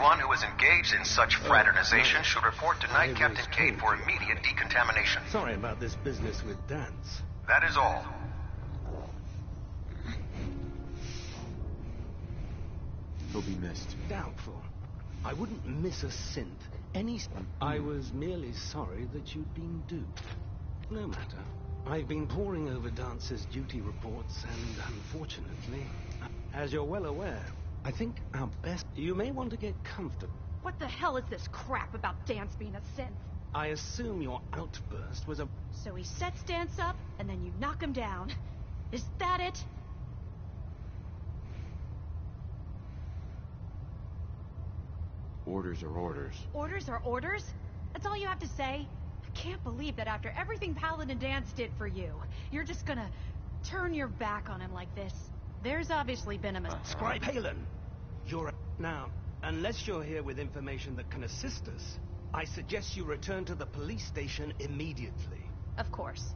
Anyone who is engaged in such fraternization should report to Night Captain Cade for immediate decontamination. Sorry about this business with Dance. That is all. He'll be missed. Doubtful. I wouldn't miss a synth. I was merely sorry that you'd been duped. No matter. I've been poring over Dance's duty reports, and unfortunately, as you're well aware, I think our best... You may want to get comfortable. What the hell is this crap about Dance being a synth? I assume your outburst was a... So he sets Dance up, and then you knock him down. Is that it? Orders are orders. Orders are orders? That's all you have to say? I can't believe that after everything Paladin Dance did for you, you're just gonna turn your back on him like this. There's obviously been a mistake. Scribe Halen, you're... Now, unless you're here with information that can assist us, I suggest you return to the police station immediately. Of course.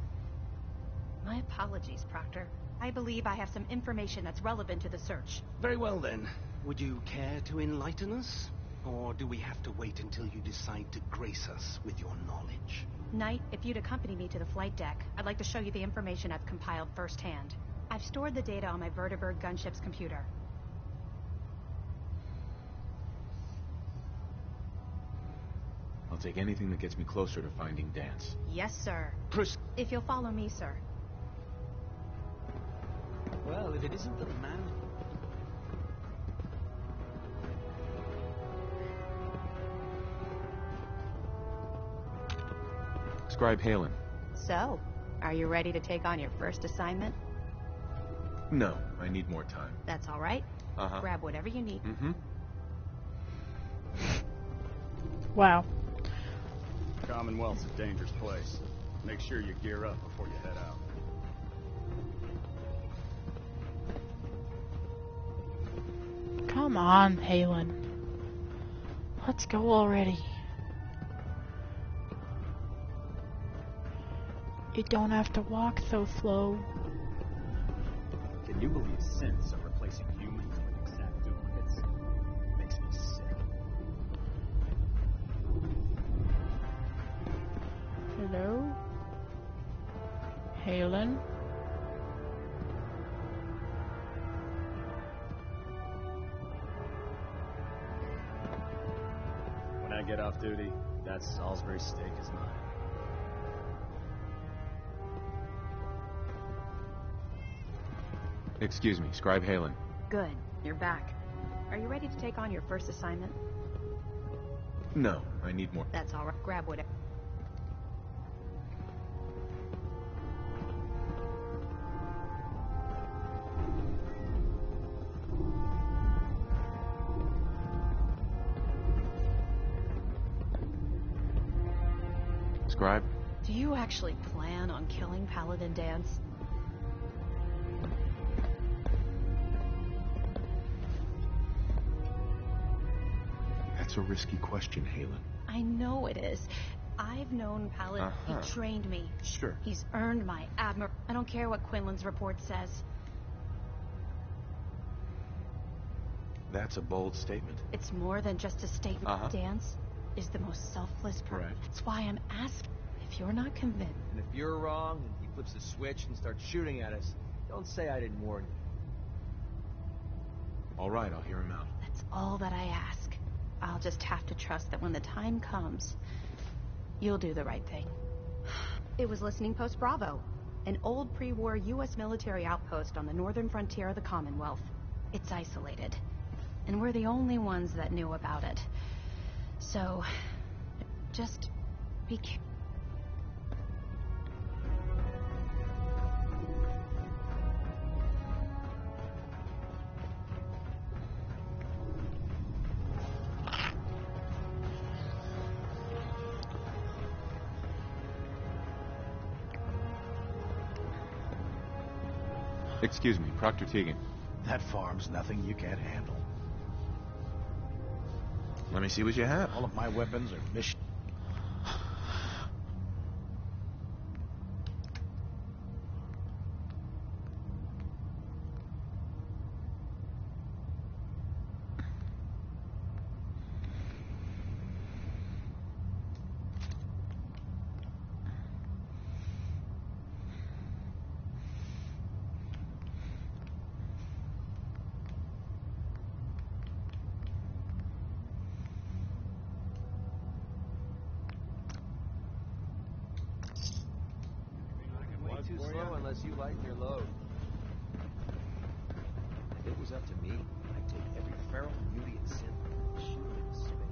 My apologies, Proctor. I believe I have some information that's relevant to the search. Very well then. Would you care to enlighten us? Or do we have to wait until you decide to grace us with your knowledge? Knight, if you'd accompany me to the flight deck, I'd like to show you the information I've compiled firsthand. I've stored the data on my Vertibird gunship's computer. I'll take anything that gets me closer to finding Dance. Yes, sir. If you'll follow me, sir. Well, if it isn't the man... Scribe Halen. So, are you ready to take on your first assignment? No, I need more time. That's all right. Grab whatever you need. Wow. Commonwealth's a dangerous place. Make sure you gear up before you head out. Come on, Halen. Let's go already. You don't have to walk so slow. Can you believe synths are replacing humans with exact duplicates? Makes me sick. Hello? Halen? When I get off duty, that Salisbury steak is mine. Excuse me, Scribe Halen. Good. You're back. Are you ready to take on your first assignment? No, I need more. That's all right. Grab whatever. Scribe? Do you actually plan on killing Paladin Dance? That's a risky question, Halen. I know it is. I've known Paladin. He trained me. Sure. He's earned my admiration. I don't care what Quinlan's report says. That's a bold statement. It's more than just a statement. Dance is the most selfless person. Right. That's why I'm asking. If you're not convinced... And if you're wrong and he flips a switch and starts shooting at us, don't say I didn't warn you. All right, I'll hear him out. That's all that I ask. I'll just have to trust that when the time comes, you'll do the right thing. It was Listening Post Bravo, an old pre-war U.S. military outpost on the northern frontier of the Commonwealth. It's isolated, and we're the only ones that knew about it. So, just be careful. Excuse me, Proctor Teagan. That farm's nothing you can't handle. Let me see what you have. All of my weapons are mission. up to me, I'd take every feral beauty and synth and shoot them into space.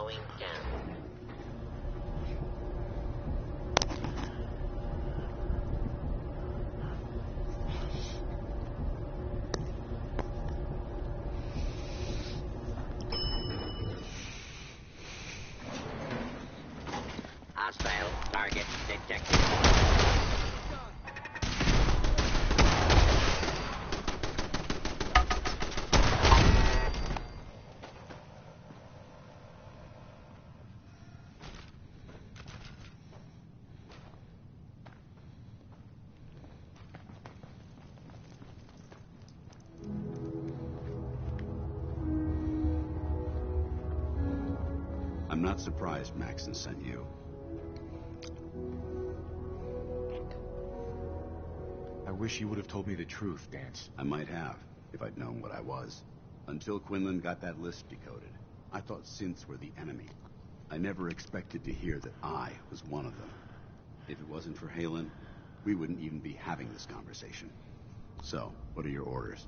Going down. Hostile target detected. I'm not surprised Maxon sent you. I wish you would have told me the truth, Dance. I might have, if I'd known what I was. Until Quinlan got that list decoded, I thought synths were the enemy. I never expected to hear that I was one of them. If it wasn't for Halen, we wouldn't even be having this conversation. So, what are your orders?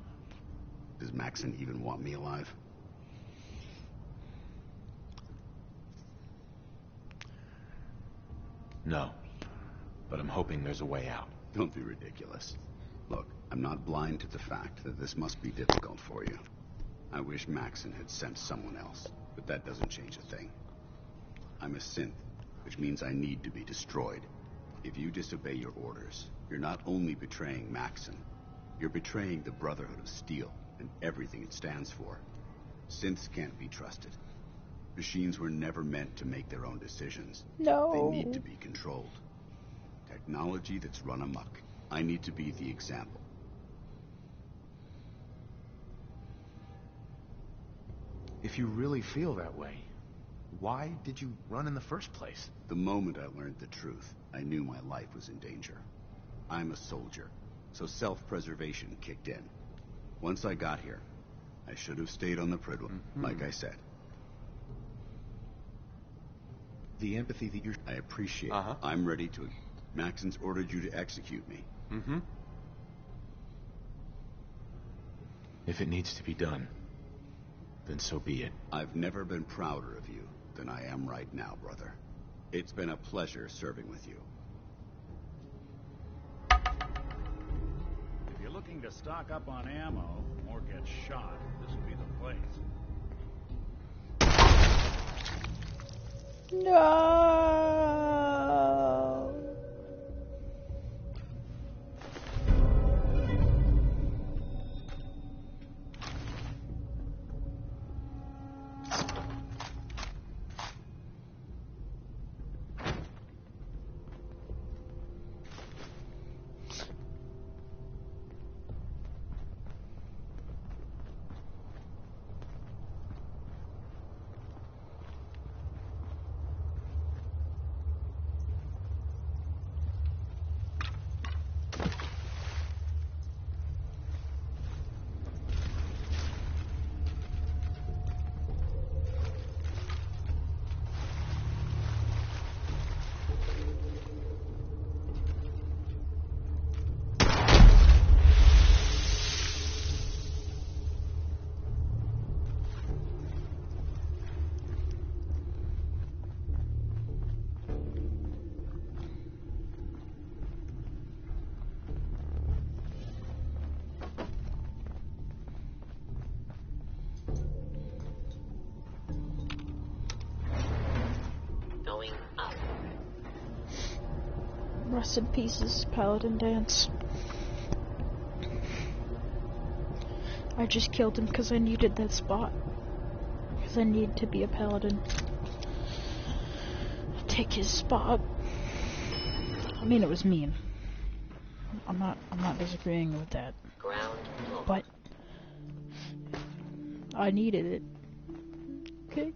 Does Maxon even want me alive? No, but I'm hoping there's a way out. Don't be ridiculous. Look, I'm not blind to the fact that this must be difficult for you. I wish Maxon had sent someone else, but that doesn't change a thing. I'm a synth, which means I need to be destroyed. If you disobey your orders, you're not only betraying Maxon, you're betraying the Brotherhood of Steel and everything it stands for. Synths can't be trusted. Machines were never meant to make their own decisions. No. They need to be controlled. Technology that's run amok. I need to be the example. If you really feel that way, why did you run in the first place? The moment I learned the truth, I knew my life was in danger. I'm a soldier, so self-preservation kicked in. Once I got here, I should have stayed on the Pridwell, like I said. The empathy that you're... I appreciate it. I'm ready to... Maxon's ordered you to execute me. If it needs to be done, then so be it. I've never been prouder of you than I am right now, brother. It's been a pleasure serving with you. If you're looking to stock up on ammo or get shot, this would be the place. No. Going up. Rest in pieces, Paladin Dance. I just killed him because I needed that spot. Because I need to be a paladin. Take his spot. I mean, it was mean. I'm not disagreeing with that. Ground floor. But I needed it. Okay.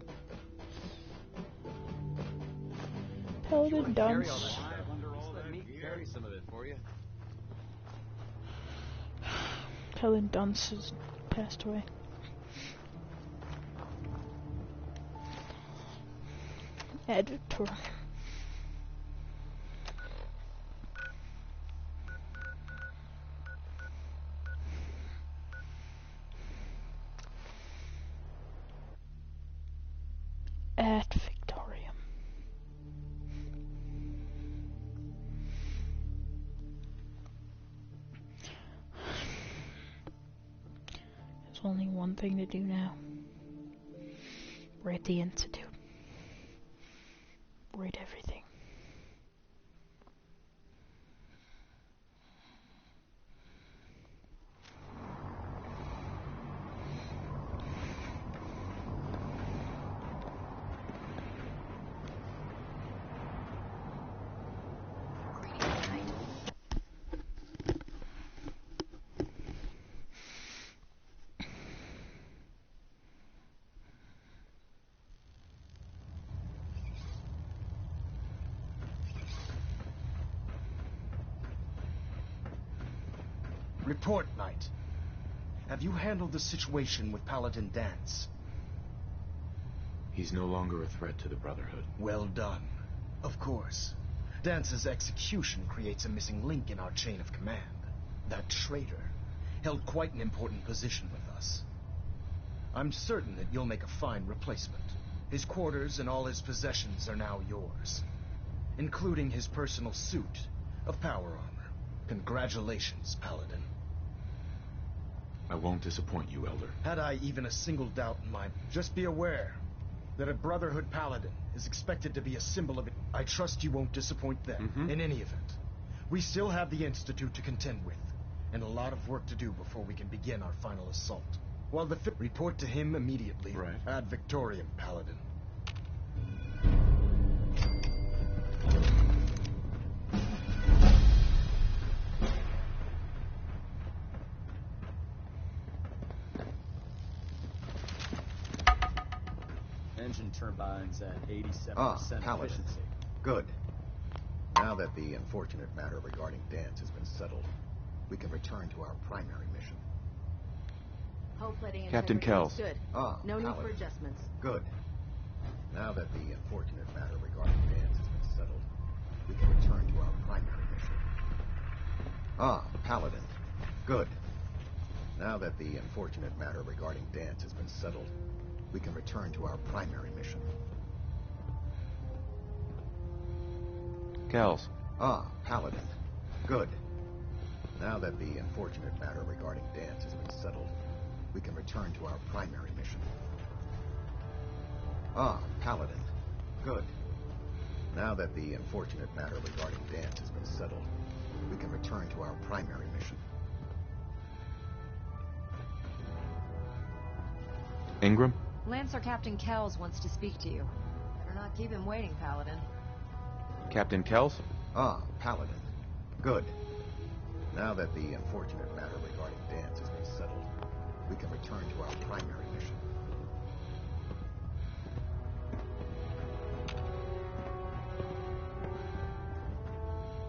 Paladin Carry all Dunce. that. Just let me carry some of it for you. Paladin Dunce has passed away. Editor. At Victoria. There's only one thing to do now. We're at the Institute. We're at everything. Report, Knight. Have you handled the situation with Paladin Dance? He's no longer a threat to the Brotherhood. Well done. Of course. Dance's execution creates a missing link in our chain of command. That traitor held quite an important position with us. I'm certain that you'll make a fine replacement. His quarters and all his possessions are now yours, including his personal suit of power armor. Congratulations, Paladin. I won't disappoint you, Elder. Had I even a single doubt in mind, just be aware that a Brotherhood Paladin is expected to be a symbol of it. I trust you won't disappoint them. In any event, we still have the Institute to contend with, and a lot of work to do before we can begin our final assault. While the report to him immediately. Right. Ad Victoriam, Paladin. Engine turbines at 87% Paladin. efficiency. Good. Now that the unfortunate matter regarding Dance has been settled, we can return to our primary mission. Hull plating Captain integrity Kells. is good. No need for adjustments. Good. Now that the unfortunate matter regarding Dance has been settled, we can return to our primary mission. Paladin. Good. Now that the unfortunate matter regarding Dance has been settled, we can return to our primary mission. Kells. Paladin. Good. Now that the unfortunate matter regarding Dance has been settled, we can return to our primary mission. Paladin. Good. Now that the unfortunate matter regarding Dance has been settled, we can return to our primary mission. Ingram? Lancer Captain Kells wants to speak to you. Better not keep him waiting, Paladin. Captain Kells? Paladin. Good. Now that the unfortunate matter regarding Dance has been settled, we can return to our primary mission.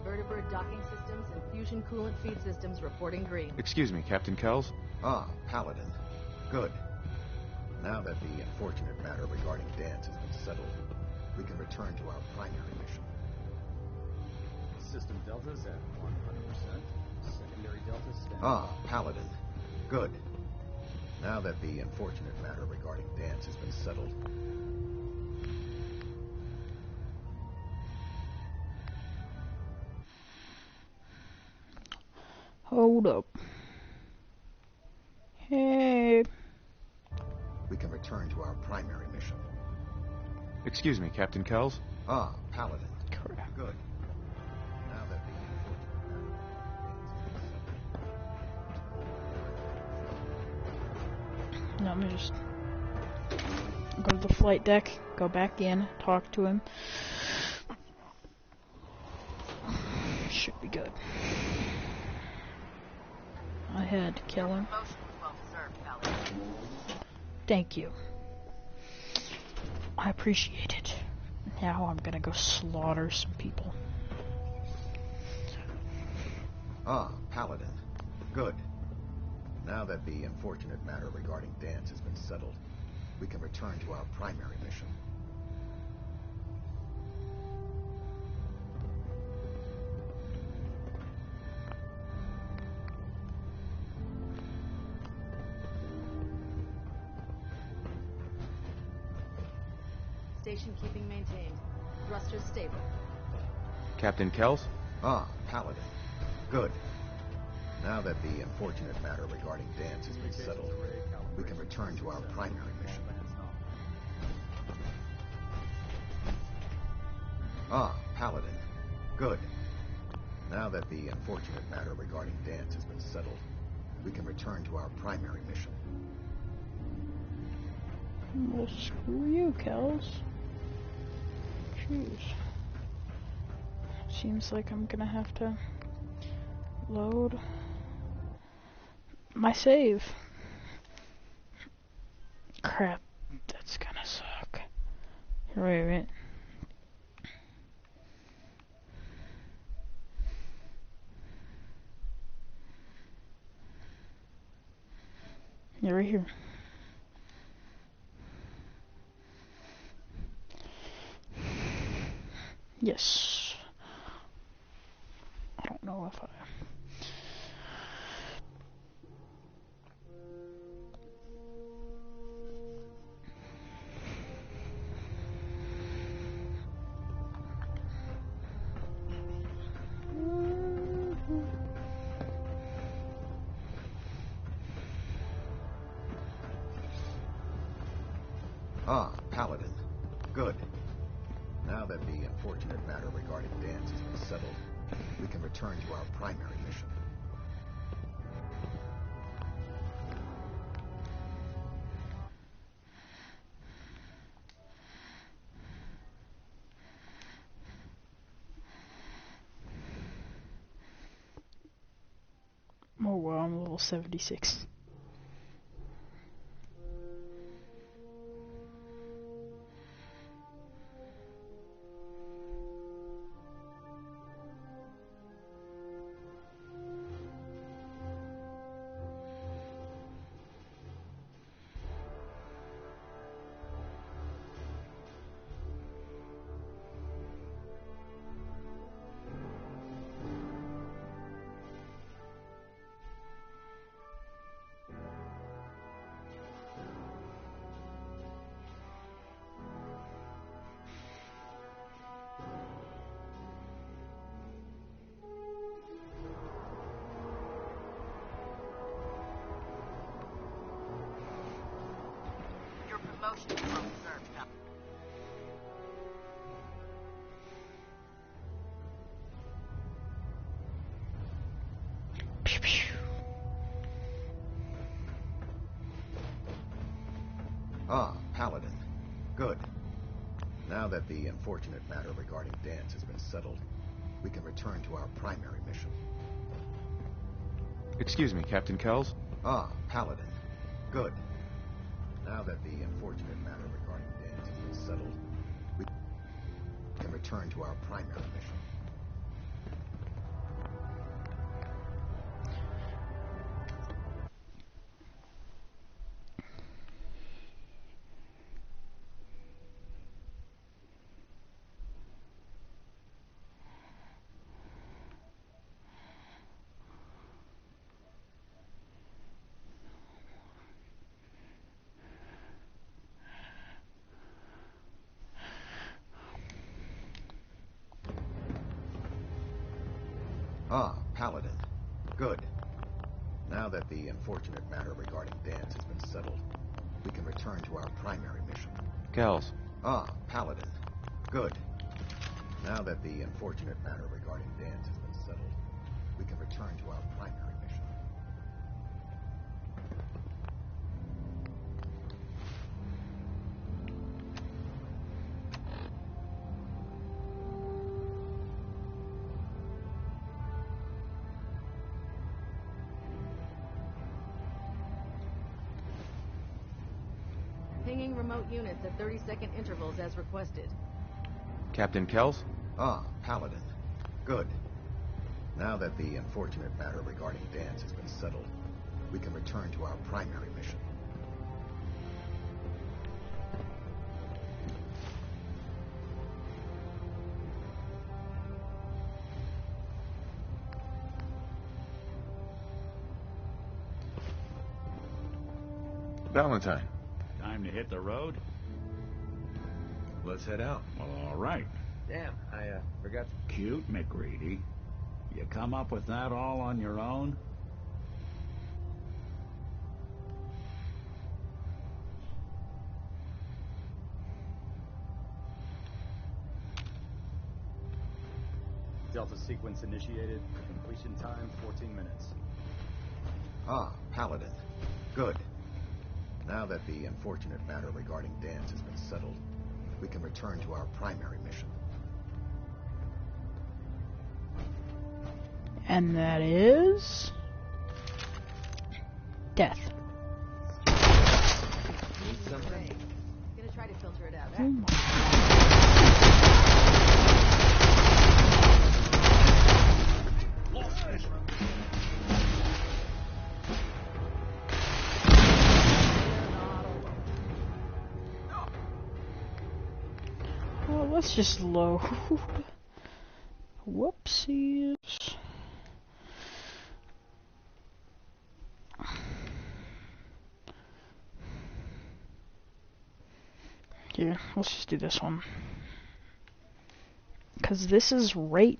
Vertibird docking systems and fusion coolant feed systems reporting green. Excuse me, Captain Kells? Paladin. Good. Now that the unfortunate matter regarding Dance has been settled, we can return to our primary mission. System deltas at 100%. Secondary deltas standing. Paladin. Good. Now that the unfortunate matter regarding Dance has been settled. Hold up. Hey. We can return to our primary mission. Excuse me, Captain Kells? Paladin. Crap. Good. Now that the unfortunate matter. No, I'm gonna just go to the flight deck, go back in, talk to him. Should be good. I had to kill him. Thank you. I appreciate it. Now I'm gonna go slaughter some people. Paladin. Good. Now that the unfortunate matter regarding Dance has been settled, we can return to our primary mission. Formation keeping maintained. Thrusters stable. Captain Kells? Ah, Paladin. Good. Now that the unfortunate matter regarding Dance has been settled, we can return to our primary mission. Ah, Paladin. Good. Now that the unfortunate matter regarding Dance has been settled, we can return to our primary mission. Well, screw you, Kells. Jeez. Seems like I'm gonna have to load my save. Crap, that's gonna suck. Wait. Yeah, right here. Yes. I don't know if I... Ah, Paladin. Good. Now that the unfortunate matter regarding Dance has been settled, we can return to our primary mission. Oh wow, I'm level 76. Ah, Paladin. Good. Now that the unfortunate matter regarding Dance has been settled, we can return to our primary mission. Excuse me, Captain Kells? Ah, Paladin. Good. Now that the unfortunate matter regarding Dance has been settled, we can return to our primary mission. Ah, Paladin. Good. Now that the unfortunate matter regarding Dance has been settled, we can return to our primary mission. Kells. Ah, Paladin. Good. Now that the unfortunate matter regarding Dance has been settled, we can return to our primary mission. Pinging remote units at 30-second intervals as requested. Captain Kells? Ah, Paladin. Good. Now that the unfortunate matter regarding Dance has been settled, we can return to our primary mission. Valentine. Time to hit the road? Let's head out. Well, all right. Damn, I forgot. Cute McGreedy. You come up with that all on your own? Delta sequence initiated. Completion time 14 minutes. Ah, Paladin. Good. Now that the unfortunate matter regarding Dance has been settled, we can return to our primary mission. And that is... death. Need something. Gonna try to filter it out. Oh my Well, let's just load. Whoopsies. Here, let's just do this one. Because this is right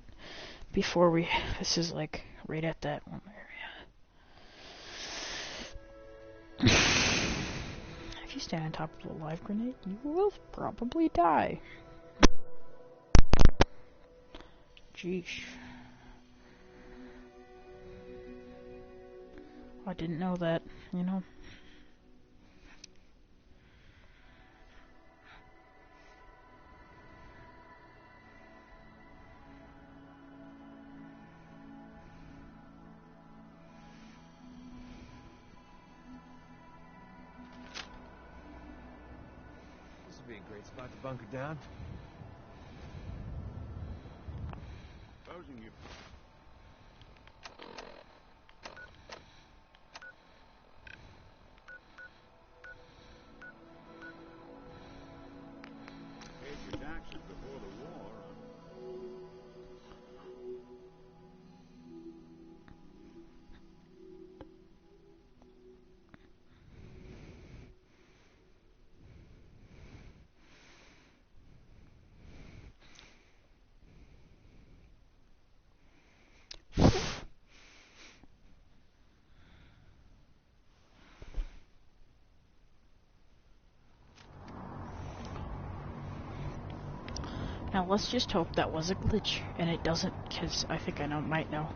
before we... This is like right at that one area. If you stand on top of a live grenade, you will probably die. Jeesh. I didn't know that, you know. This would be a great spot to bunker down. Supposing you... Paid your taxes before the war. Now let's just hope that was a glitch, and it doesn't, because I think I might know.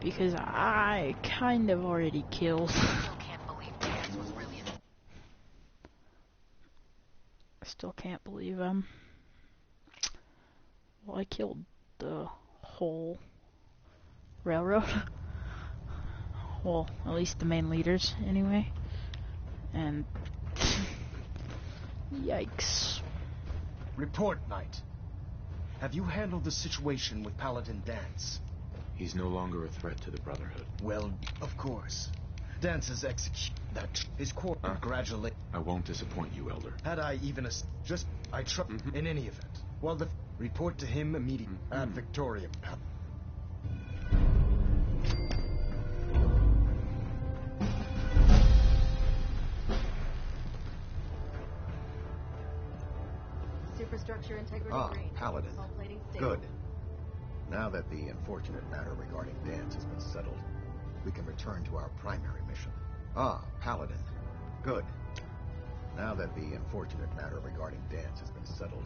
Because I kind of already killed. I still can't believe, well, I killed the whole railroad. Well, at least the main leaders, anyway. And... yikes. Report, Knight. Have you handled the situation with Paladin Dance? He's no longer a threat to the Brotherhood. Well, of course. Dance's execution. That is core. Congratulate. I won't disappoint you, Elder. Had I even I trust in any event. Well, the report to him immediately at Victorium. Superstructure integrity green. Paladin. Hull plating stable. Good. Now that the unfortunate matter regarding Dance has been settled, we can return to our primary mission. Ah, Paladin. Good. Now that the unfortunate matter regarding Dance has been settled,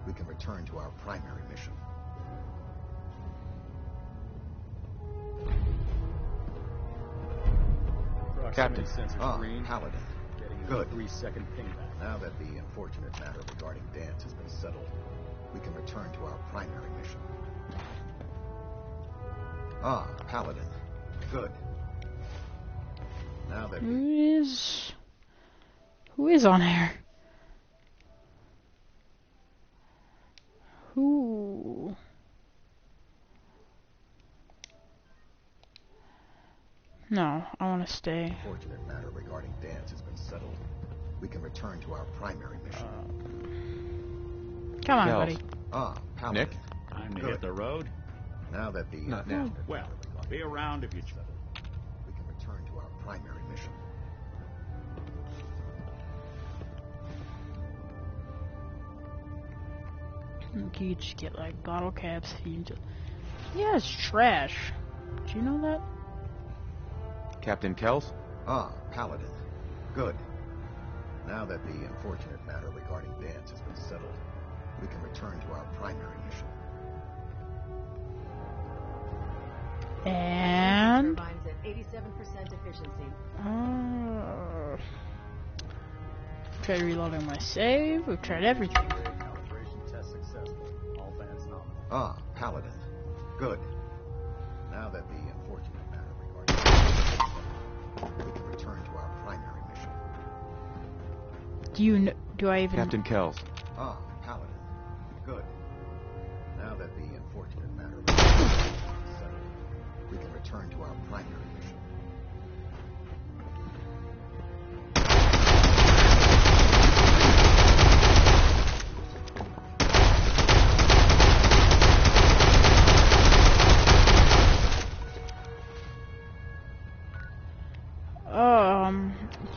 we can return to our primary mission. Captain. Sensors green. Paladin. Getting a Good. 3-second pingback. Now that the unfortunate matter regarding Dance has been settled, we can return to our primary mission. Ah, Paladin. Good. Now that Who is on here? Who? No, I want to stay. unfortunate matter regarding Dance has been settled, we can return to our primary mission. Come on, Kels. buddy. Ah, Paladin. Nick? Time to Good. hit the road? Now that the Not now. unfortunate Well, matter regarding be around if you... Dance has been settled, we can return to our primary mission. You just get like bottle caps. Yeah, it's trash. Do you know that? Captain Kells? Ah, Paladin. Good. Now that the unfortunate matter regarding Dance has been settled, we can return to our primary mission. And... Turbines at 87% efficiency. Tried reloading my save. We've tried everything. Calibration test successful. All bands nominal. Ah, Paladin. Good. Now that the unfortunate matter regarding Dance has been settled, we can return to our primary mission. Do you know, do I even... Captain Kells. Ah, Paladin. Good. Now that the unfortunate matter regarding Dance has been settled, we can return to our primary mission.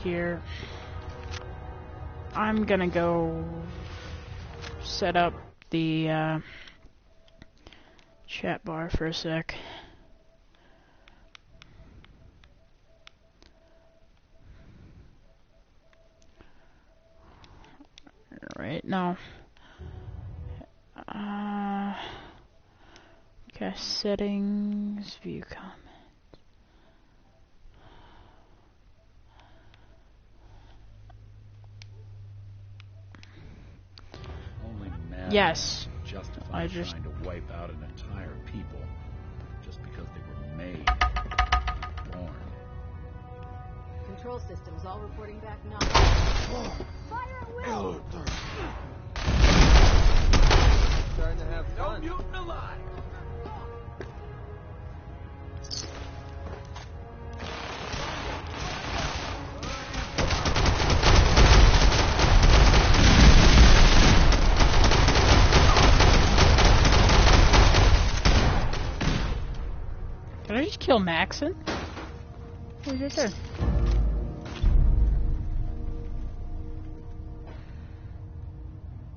Here. I'm gonna go set up the chat bar for a sec. Alright, now. Okay, settings, view comment. Yes. Justify trying to wipe out an entire people just because they were made, born. Control systems all reporting back now. Fire at will! Starting to have fun. No mutant alive! Did I just kill Maxon? Who's right there?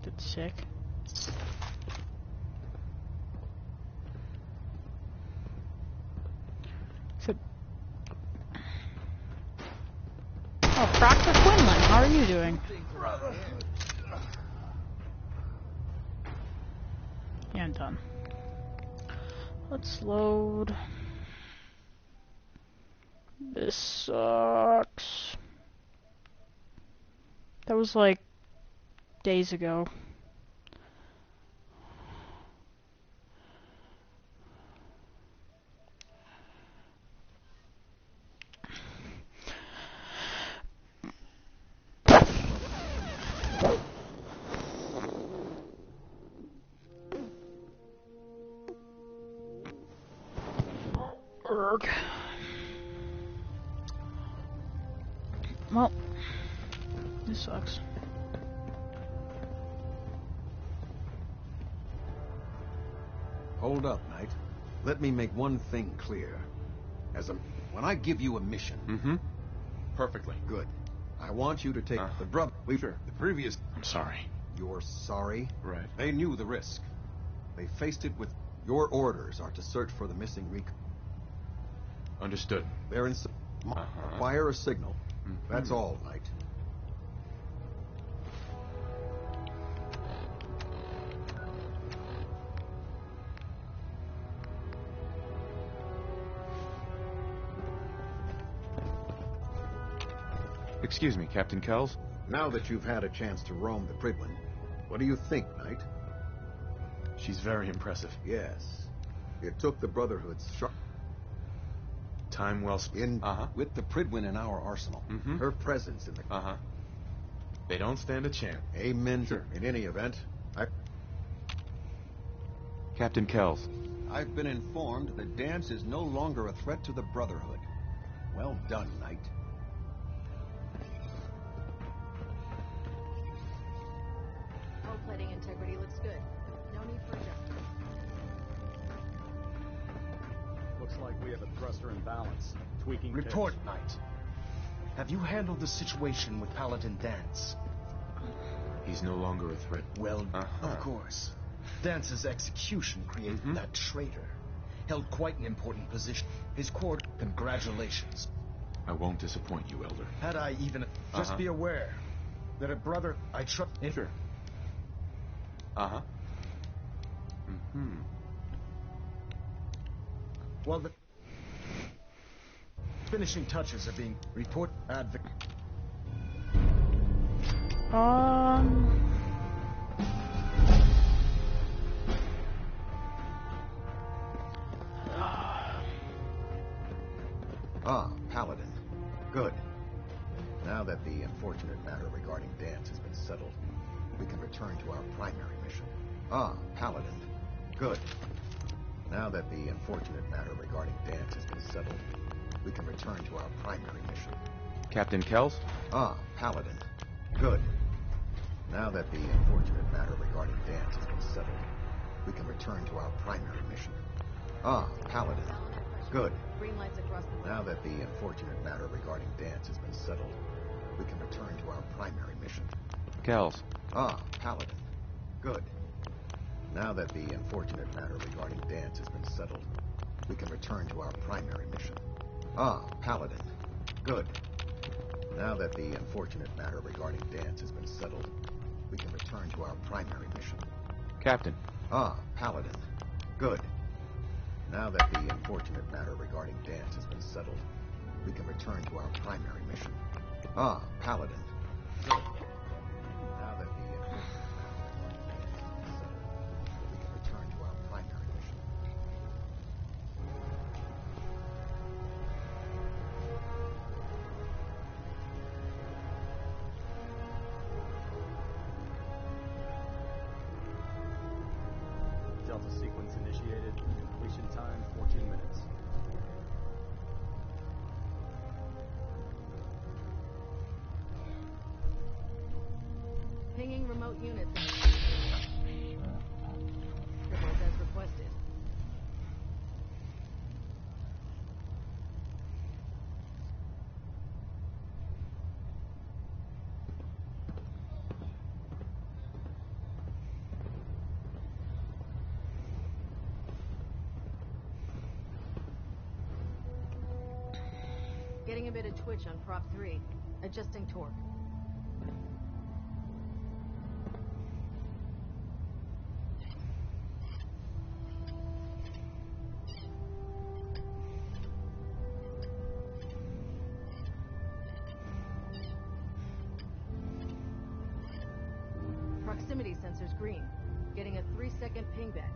That's sick. So, oh, Proctor Quinlan, how are you doing? Yeah, I'm done. Let's load. This sucks. That was like days ago. Well, this sucks. Hold up, Knight. Let me make one thing clear. When I give you a mission... Mm-hmm. Perfectly. Good. I want you to take the brother... Sure. The previous... I'm sorry. You're sorry? Right. They knew the risk. They faced it with... Your orders are to search for the missing recon. Understood. They're in... Fire a signal. Mm-hmm. That's all, Knight. Excuse me, Captain Kells? Now that you've had a chance to roam the Pridwin, what do you think, Knight? She's very impressive. Yes. It took the Brotherhood's sharp... Time well spent. With the Pridwin in our arsenal. Mm-hmm. Her presence in the... They don't stand a chance. Amen. Sure. In any event, Captain Kells. I've been informed that Dance is no longer a threat to the Brotherhood. Well done, Knight. Hull plating integrity looks good. No need for adjustments. Looks like we have a thruster imbalance. Tweaking Report, pitch. Knight. Have you handled the situation with Paladin Dance? He's no longer a threat. Well, of course. Dance's execution created that traitor. Held quite an important position. His court. Congratulations. I won't disappoint you, Elder. Had I even... Just be aware that a brother I trust... Sure. While the finishing touches are being report advocate. Paladin. Good. Now that the unfortunate matter regarding Dance has been settled, we can return to our primary mission. Paladin. Good. Now that the unfortunate matter regarding Dance has been settled, we can return to our primary mission. Captain Kells? Paladin. Good. Now that the unfortunate matter regarding Dance has been settled, we can return to our primary mission. Paladin. Good. Green lights across the Now that the unfortunate matter regarding Dance has been settled, we can return to our primary mission. Kells. Paladin. Good. Now that the unfortunate matter regarding Dance has been settled, we can return to our primary mission. Paladin. Good. Now that the unfortunate matter regarding Dance has been settled, we can return to our primary mission. Captain. Paladin. Good. Now that the unfortunate matter regarding Dance has been settled, we can return to our primary mission. Paladin. Good. Now that the unfortunate matter regarding Dance has been settled, we can return to our primary mission. Delta sequence initiated. Completion time 14 minutes. Pinging remote units. Triples as requested. Getting a bit of twitch on prop 3. Adjusting torque. Proximity sensors green. Getting a 3-second pingback.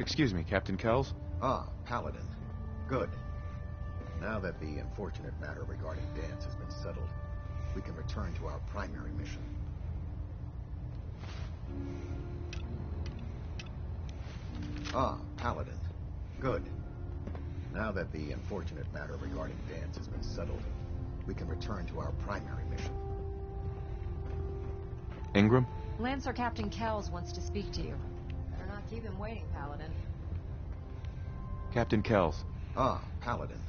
Excuse me, Captain Kells? Ah, Paladin. Good. Now that the unfortunate matter regarding Dance has been settled, we can return to our primary mission. Ah, Paladin. Good. Now that the unfortunate matter regarding Dance has been settled, we can return to our primary mission. Ingram? Lancer Captain Kells wants to speak to you. Better not keep him waiting, Paladin. Captain Kells. Ah, Paladin.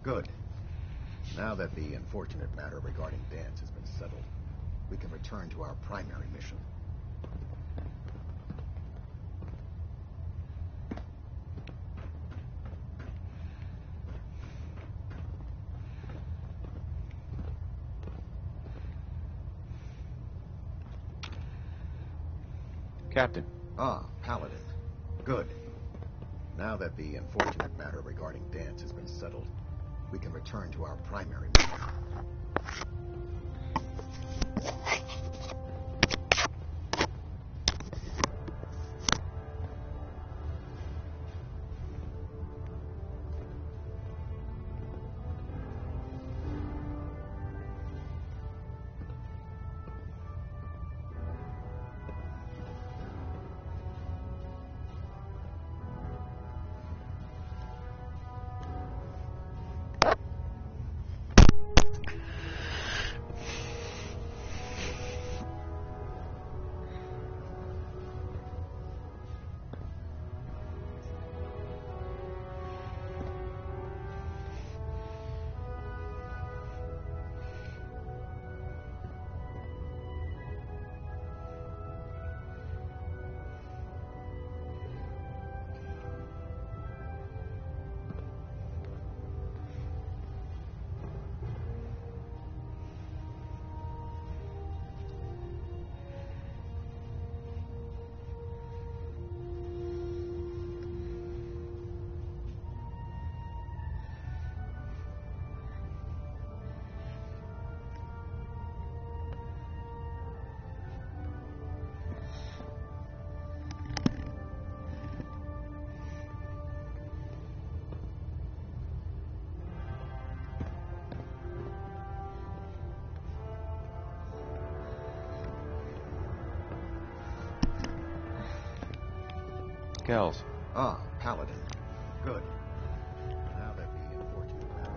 Good. Now that the unfortunate matter regarding Dance has been settled, we can return to our primary mission. Captain. Ah, Paladin. Good. Now that the unfortunate matter regarding Dance has been settled, we can return to our primary mission. Kells. Ah, Paladin. Good. Now that the unfortunate matter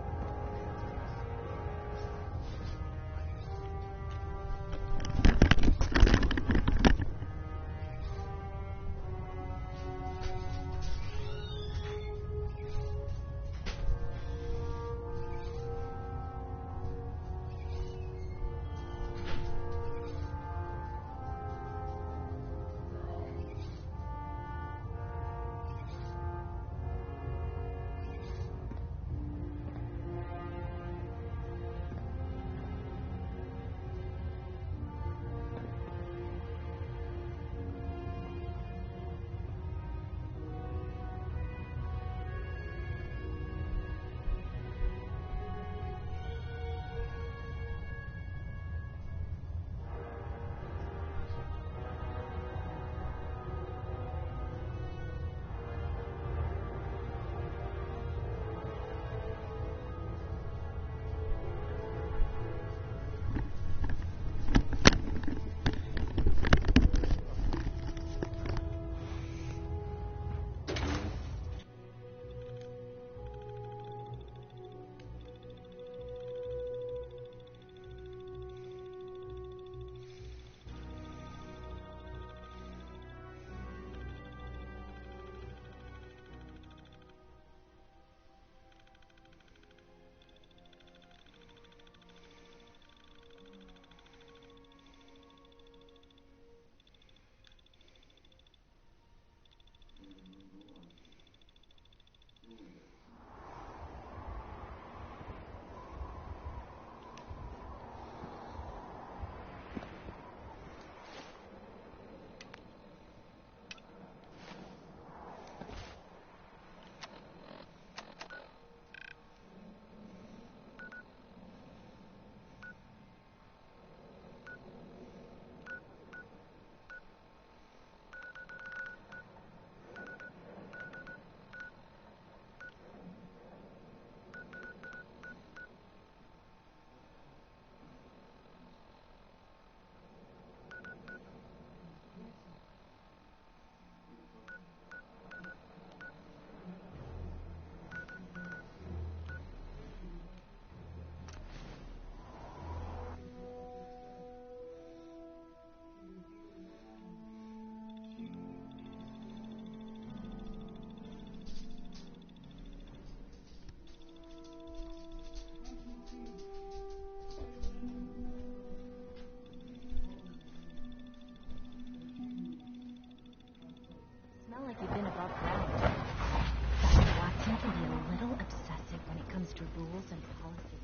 after rules and policies.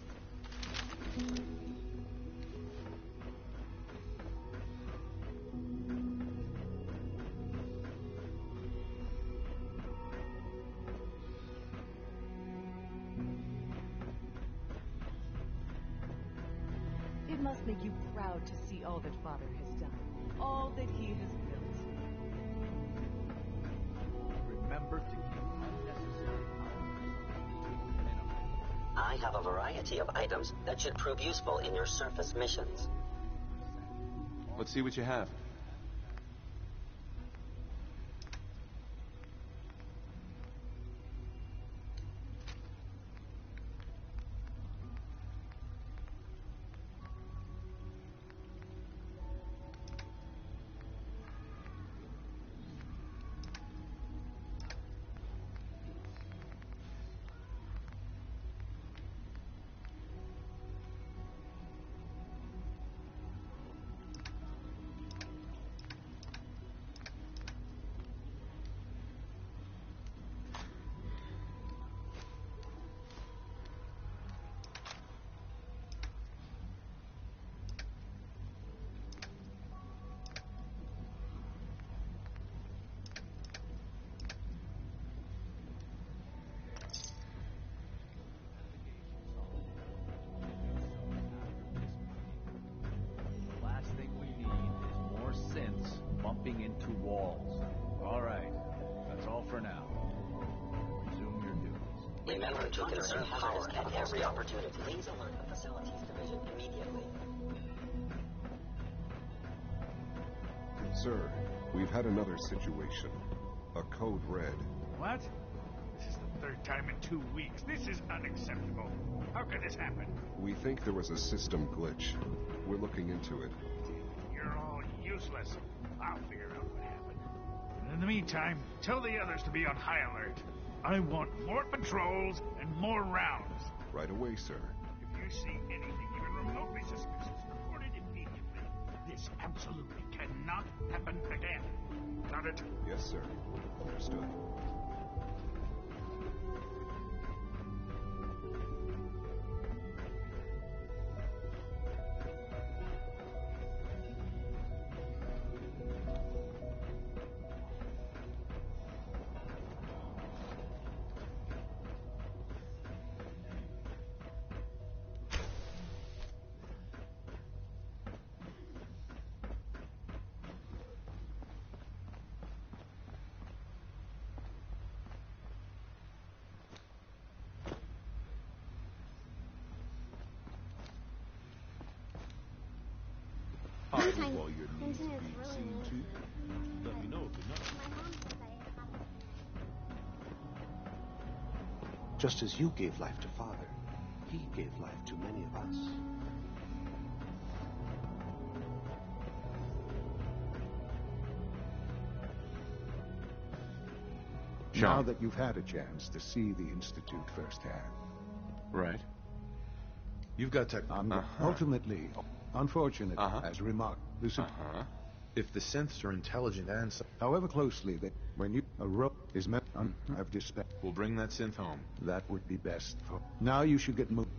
It must make you proud to see all that Father has done, all that he has built. Remember to keep unnecessary I have a variety of items that should prove useful in your surface missions. Let's see what you have. bumping into walls. All right. That's all for now. Resume your duties. Remember to conserve power at every opportunity. Please alert the Facilities Division immediately. Sir, we've had another situation. A code red. What? This is the third time in 2 weeks. This is unacceptable. How could this happen? We think there was a system glitch. We're looking into it. You're all useless. I'll figure out what happened. And in the meantime, tell the others to be on high alert. I want more patrols and more rounds. Right away, sir. If you see anything even remotely suspicious, report it immediately. This absolutely cannot happen again. Got it? Yes, sir. Understood. Sometimes While your needs internet be is really seen to. Let me know if you're not. My mom says I have Just as you gave life to Father, he gave life to many of us. Now that you've had a chance to see the Institute firsthand. Right. You've got to... Ultimately, unfortunately, as remarked, If the synths are intelligent and... however closely that when you... a rope is met... I've dispatched... We'll bring that synth home. That would be best. For now you should get moving.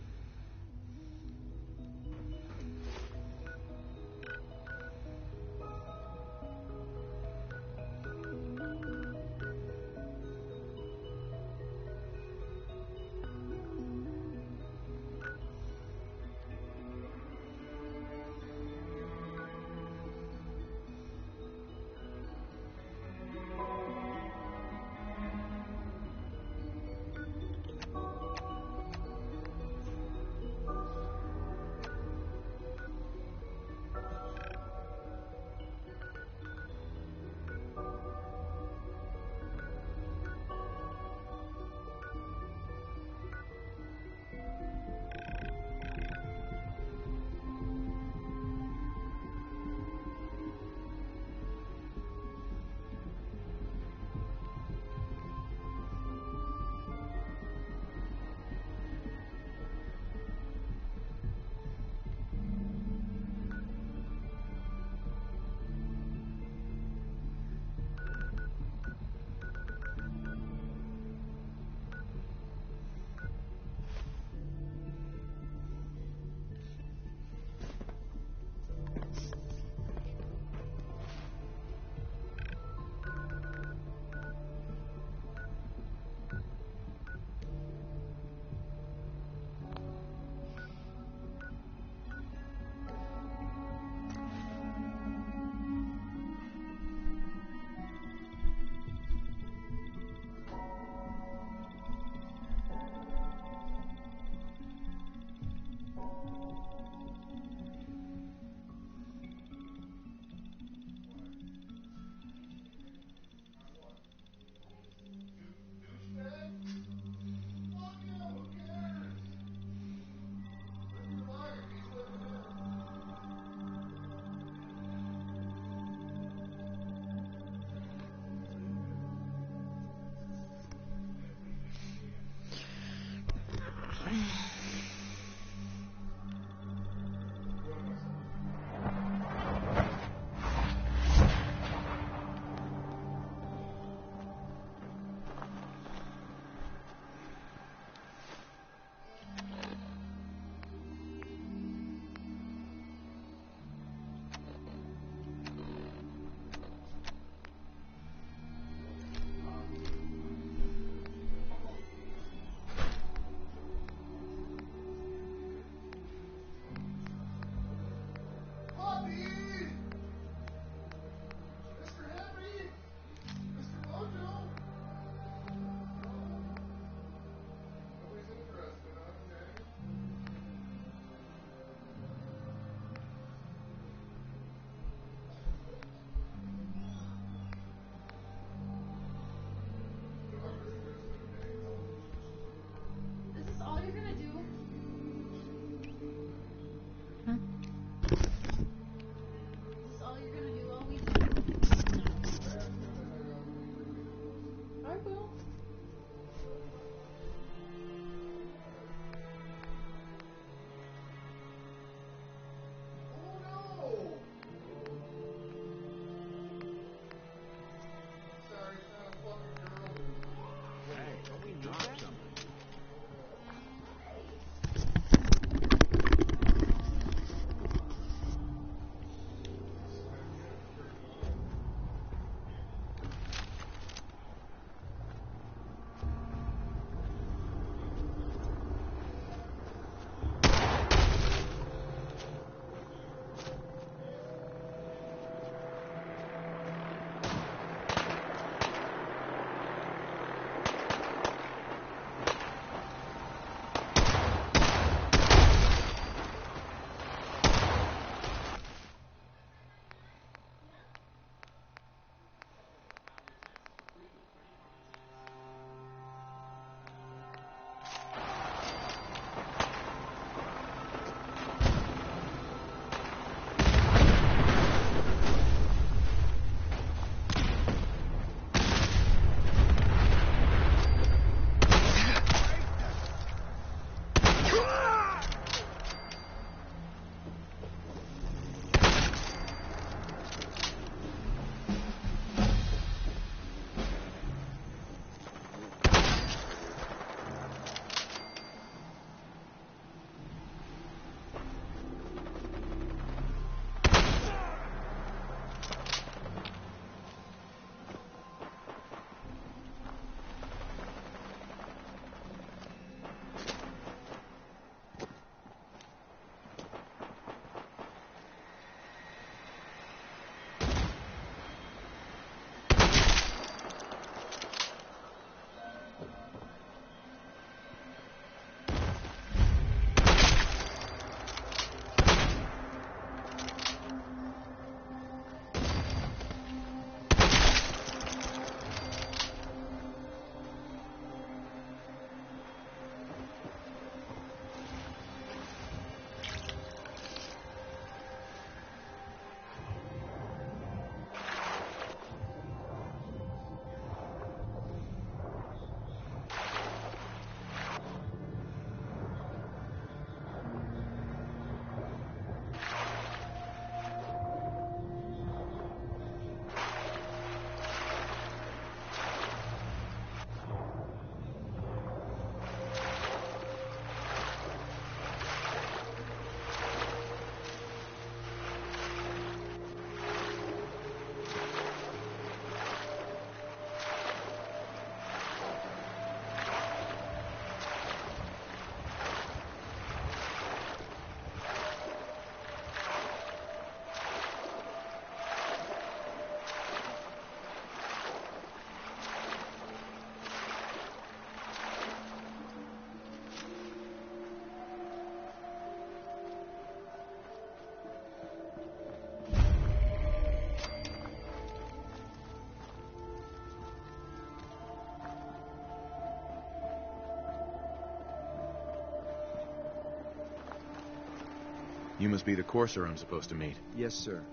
You must be the courser I'm supposed to meet. Yes, sir.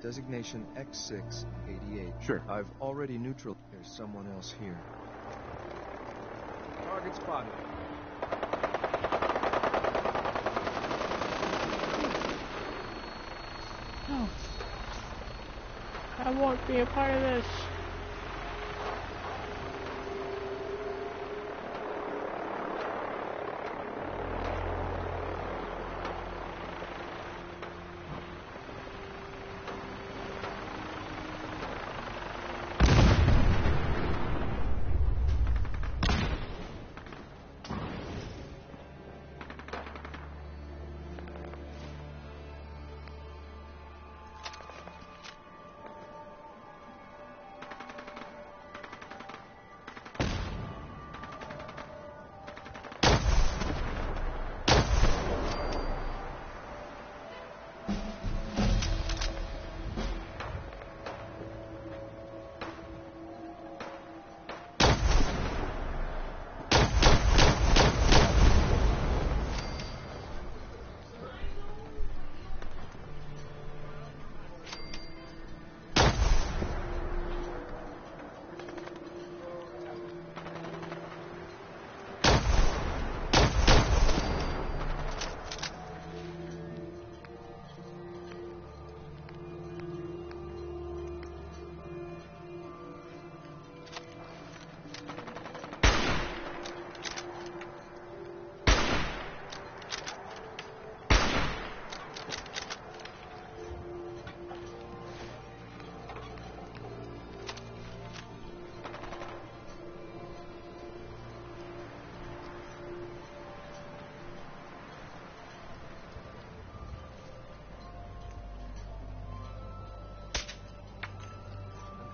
Designation X688. Sure. I've already neutral. There's someone else here. Target spotted. No. I won't be a part of this.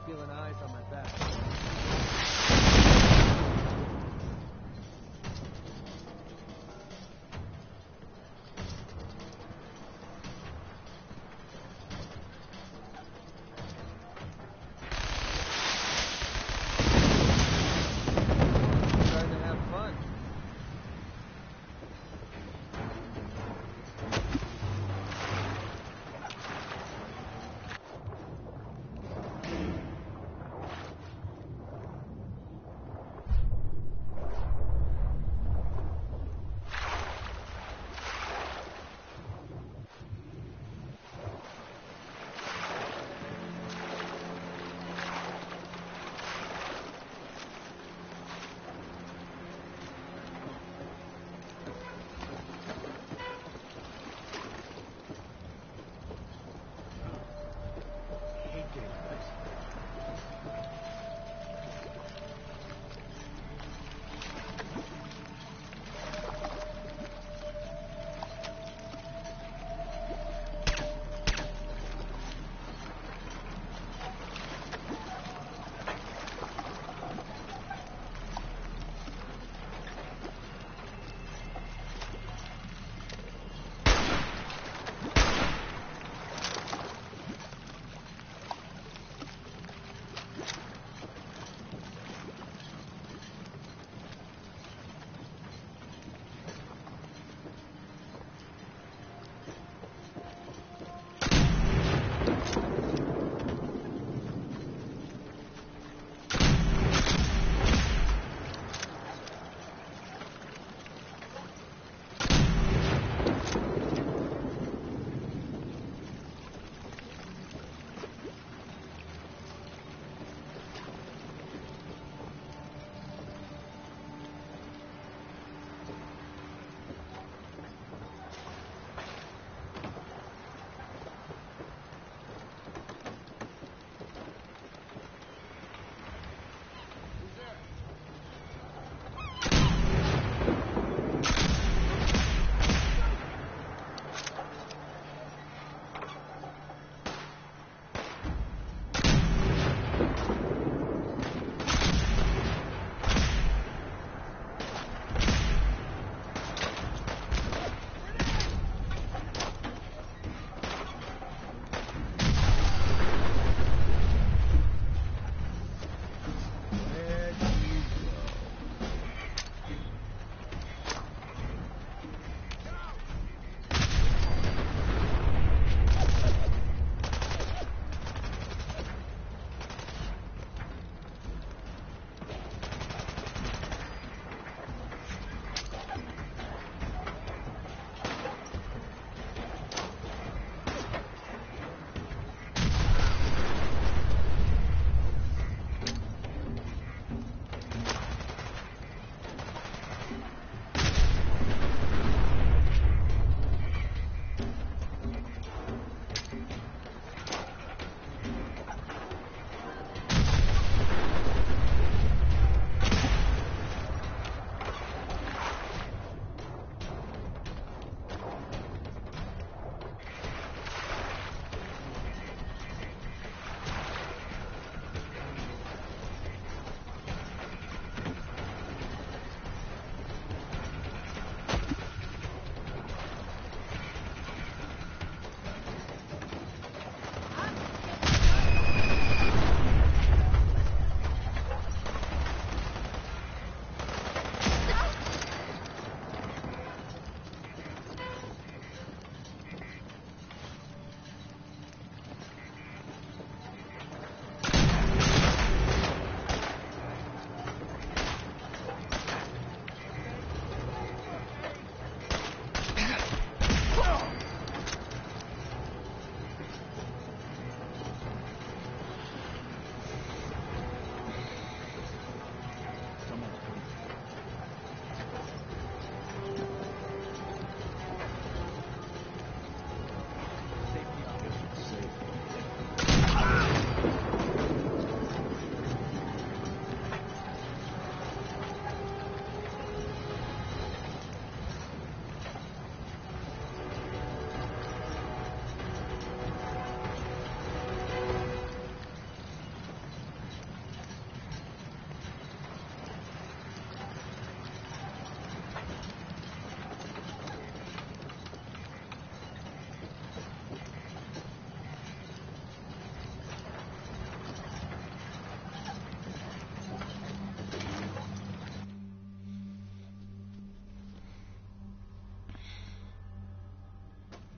Feeling eyes on my back. Trying to have fun.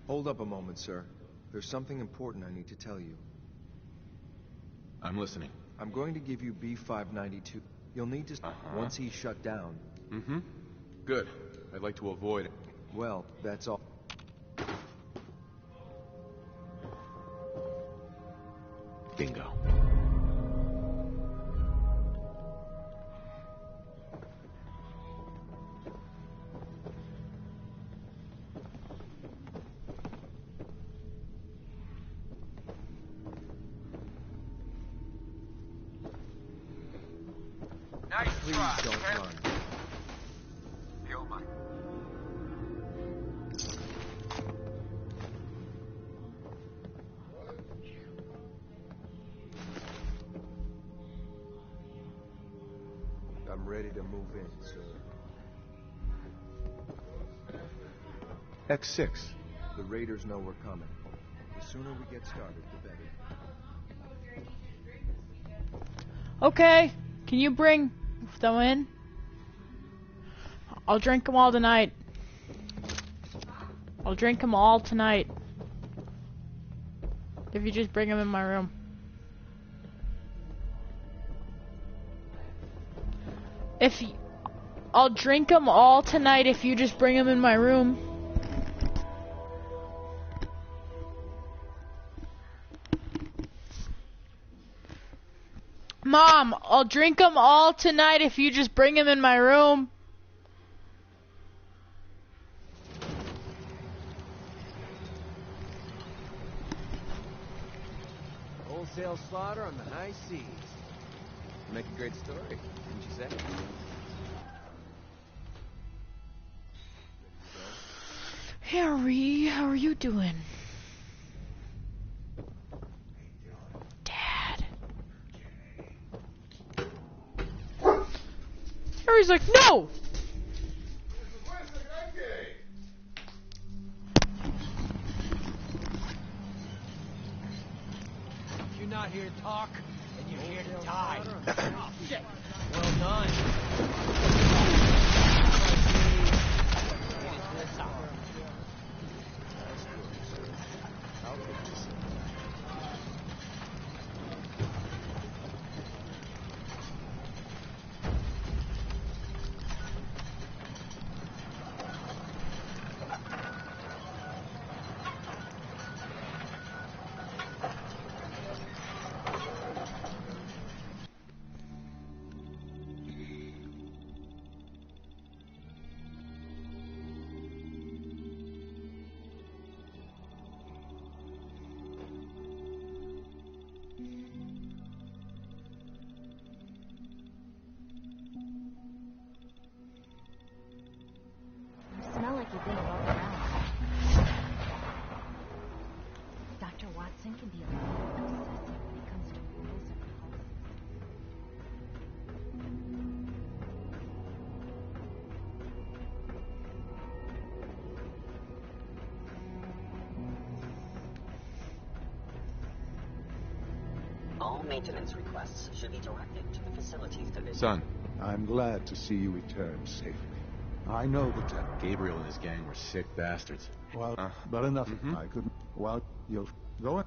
Hold up a moment, sir. There's something important I need to tell you. I'm listening. I'm going to give you B-592. You'll need to... Once he's shut down... Mm-hmm. Good. I'd like to avoid it. Well, that's all. Bingo. Nice Please try. don't Okay? run. Yoma. I'm ready to move in, sir. X6. The Raiders know we're coming. The sooner we get started, the better. Okay, can you bring them in? I'll drink them all tonight. I'll drink them all tonight. If you just bring them in my room. I'll drink them all tonight if you just bring them in my room. Mom, I'll drink them all tonight if you just bring them in my room. Wholesale slaughter on the high seas. Make a great story, wouldn't you say? Harry, how are you doing? Dad. Harry's like, no! If you're not here to talk, then you're here to die. Oh, shit. Well done. Smell like you've been above ground. Dr. Watson can be a little obsessive when it comes to rules and policies. All maintenance requests should be directed to the Facilities Division. Son. I'm glad to see you return safely. I know that Gabriel and his gang were sick bastards. Well, but enough. I couldn't. Well, you'll go in.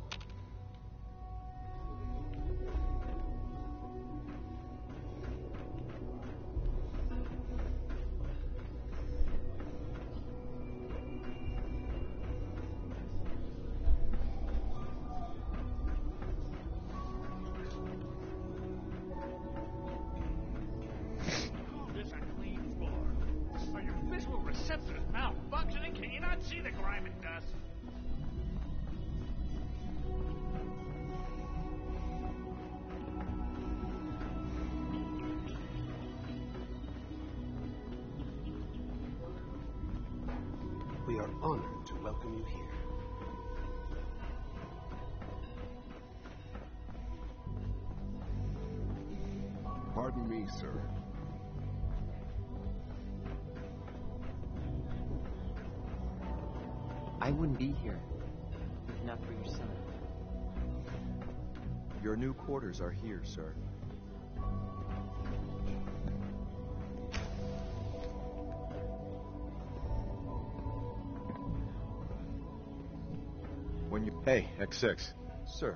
This a clean floor. Are your visual receptors malfunctioning? Can you not see the grime and dust? We are honored to welcome you here. Pardon me, sir. I wouldn't be here if not for your son. Your new quarters are here, sir. When you... Hey, X6. Sir.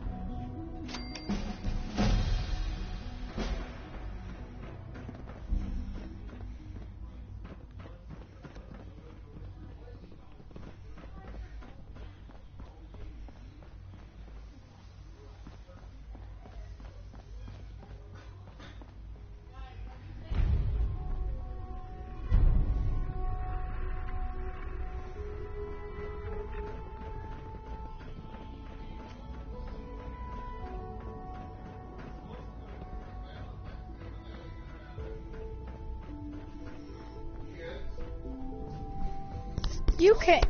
You can't.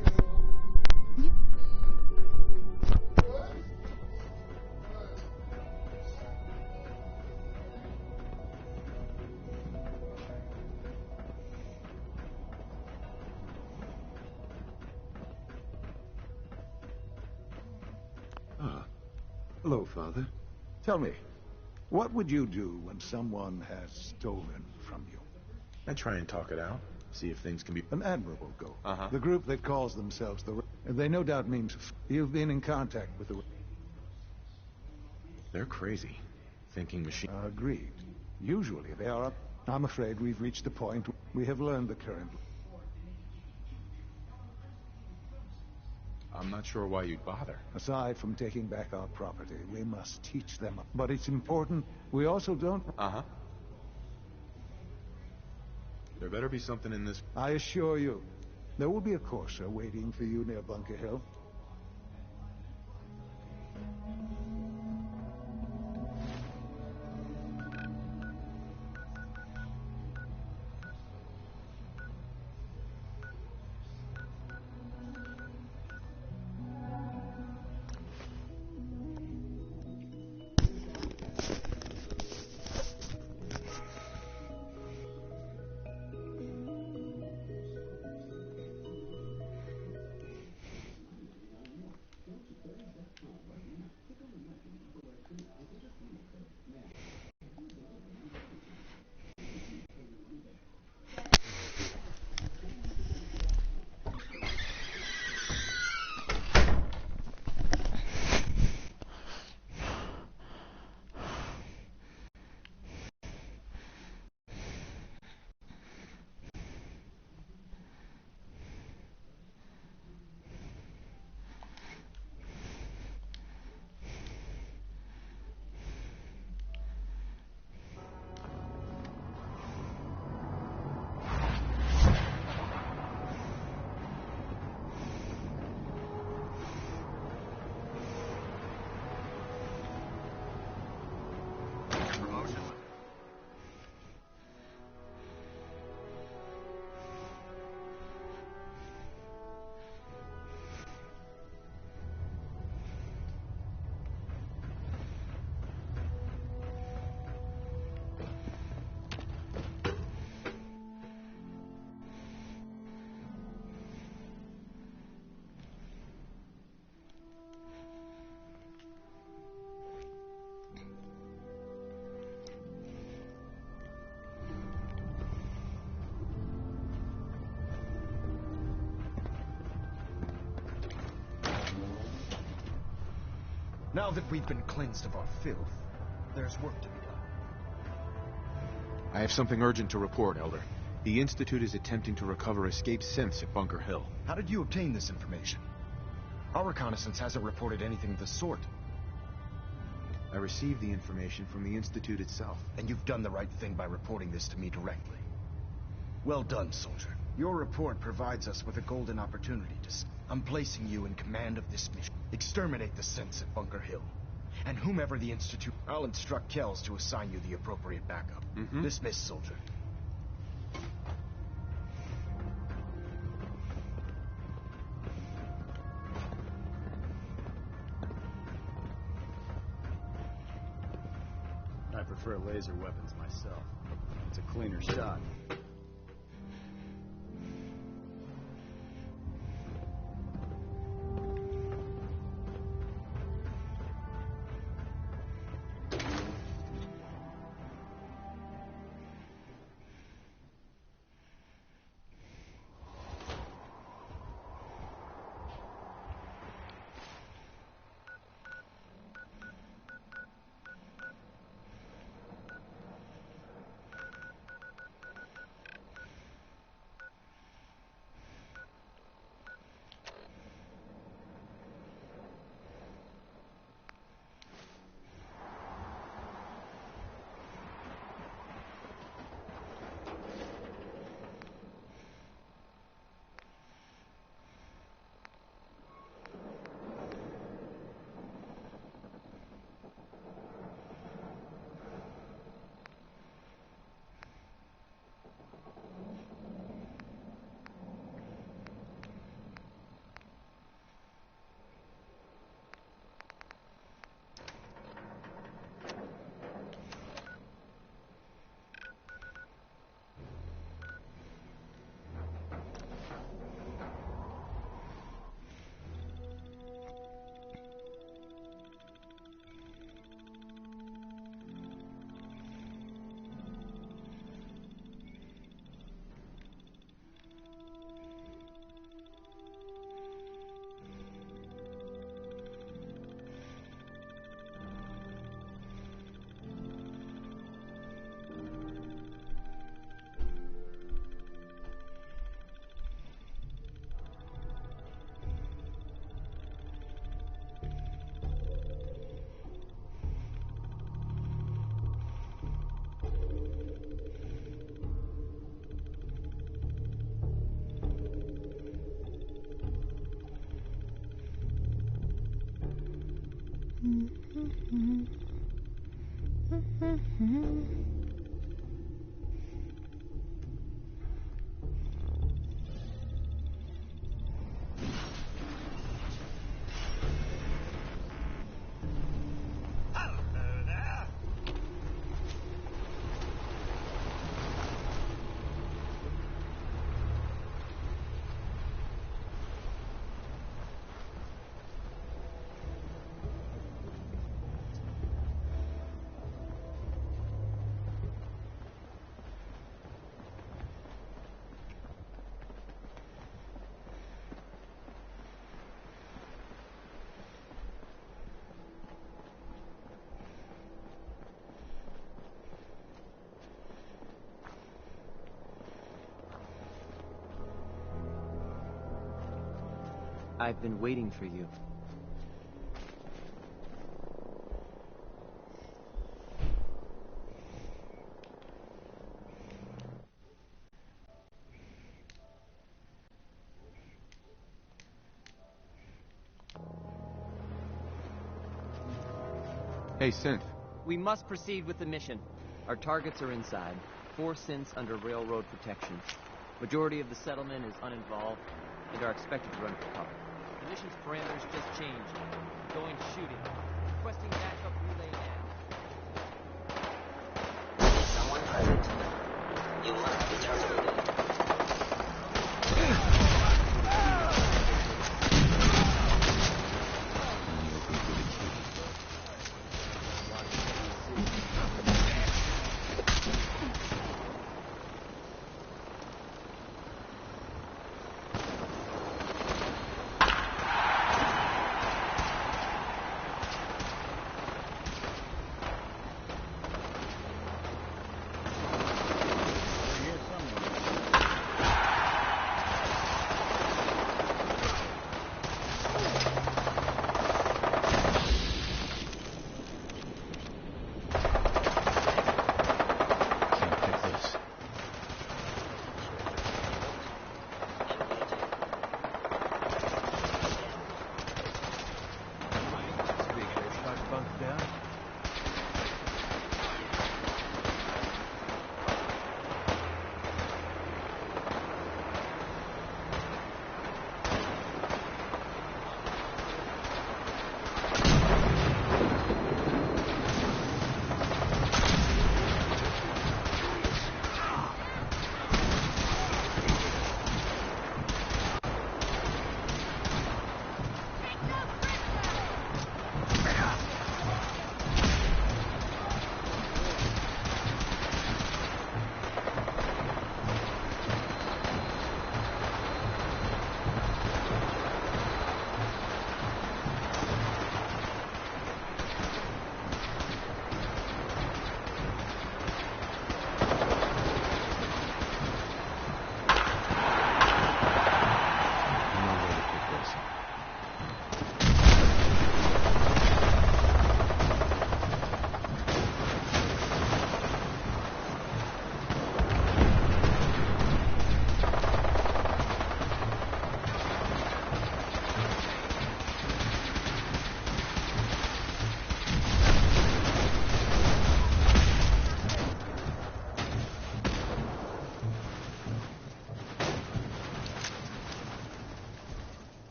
Hello, Father. Tell me, what would you do when someone has stolen from you? I try and talk it out. See if things can be... An admirable goal. The group that calls themselves the... They no doubt mean to... You've been in contact with the... They're crazy. Thinking machine... Agreed. Usually they are... I'm afraid we've reached the point... We have learned the current... I'm not sure why you'd bother. Aside from taking back our property, we must teach them. But it's important, we also don't... There better be something in this... I assure you, there will be a Corsa waiting for you near Bunker Hill. Now that we've been cleansed of our filth, there's work to be done. I have something urgent to report, Elder. The Institute is attempting to recover escaped synths at Bunker Hill. How did you obtain this information? Our reconnaissance hasn't reported anything of the sort. I received the information from the Institute itself. And you've done the right thing by reporting this to me directly. Well done, soldier. Your report provides us with a golden opportunity to... I'm placing you in command of this mission. Exterminate the synths at Bunker Hill. And whomever the Institute... I'll instruct Kells to assign you the appropriate backup. Dismiss, soldier. I prefer laser weapons myself. It's a cleaner shot. I've been waiting for you. Hey, Synth. We must proceed with the mission. Our targets are inside. 4 synths under railroad protection. Majority of the settlement is uninvolved and are expected to run for cover. The mission's parameters just changed. Going shooting. Requesting backup relay now. Someone present. You must be terminated.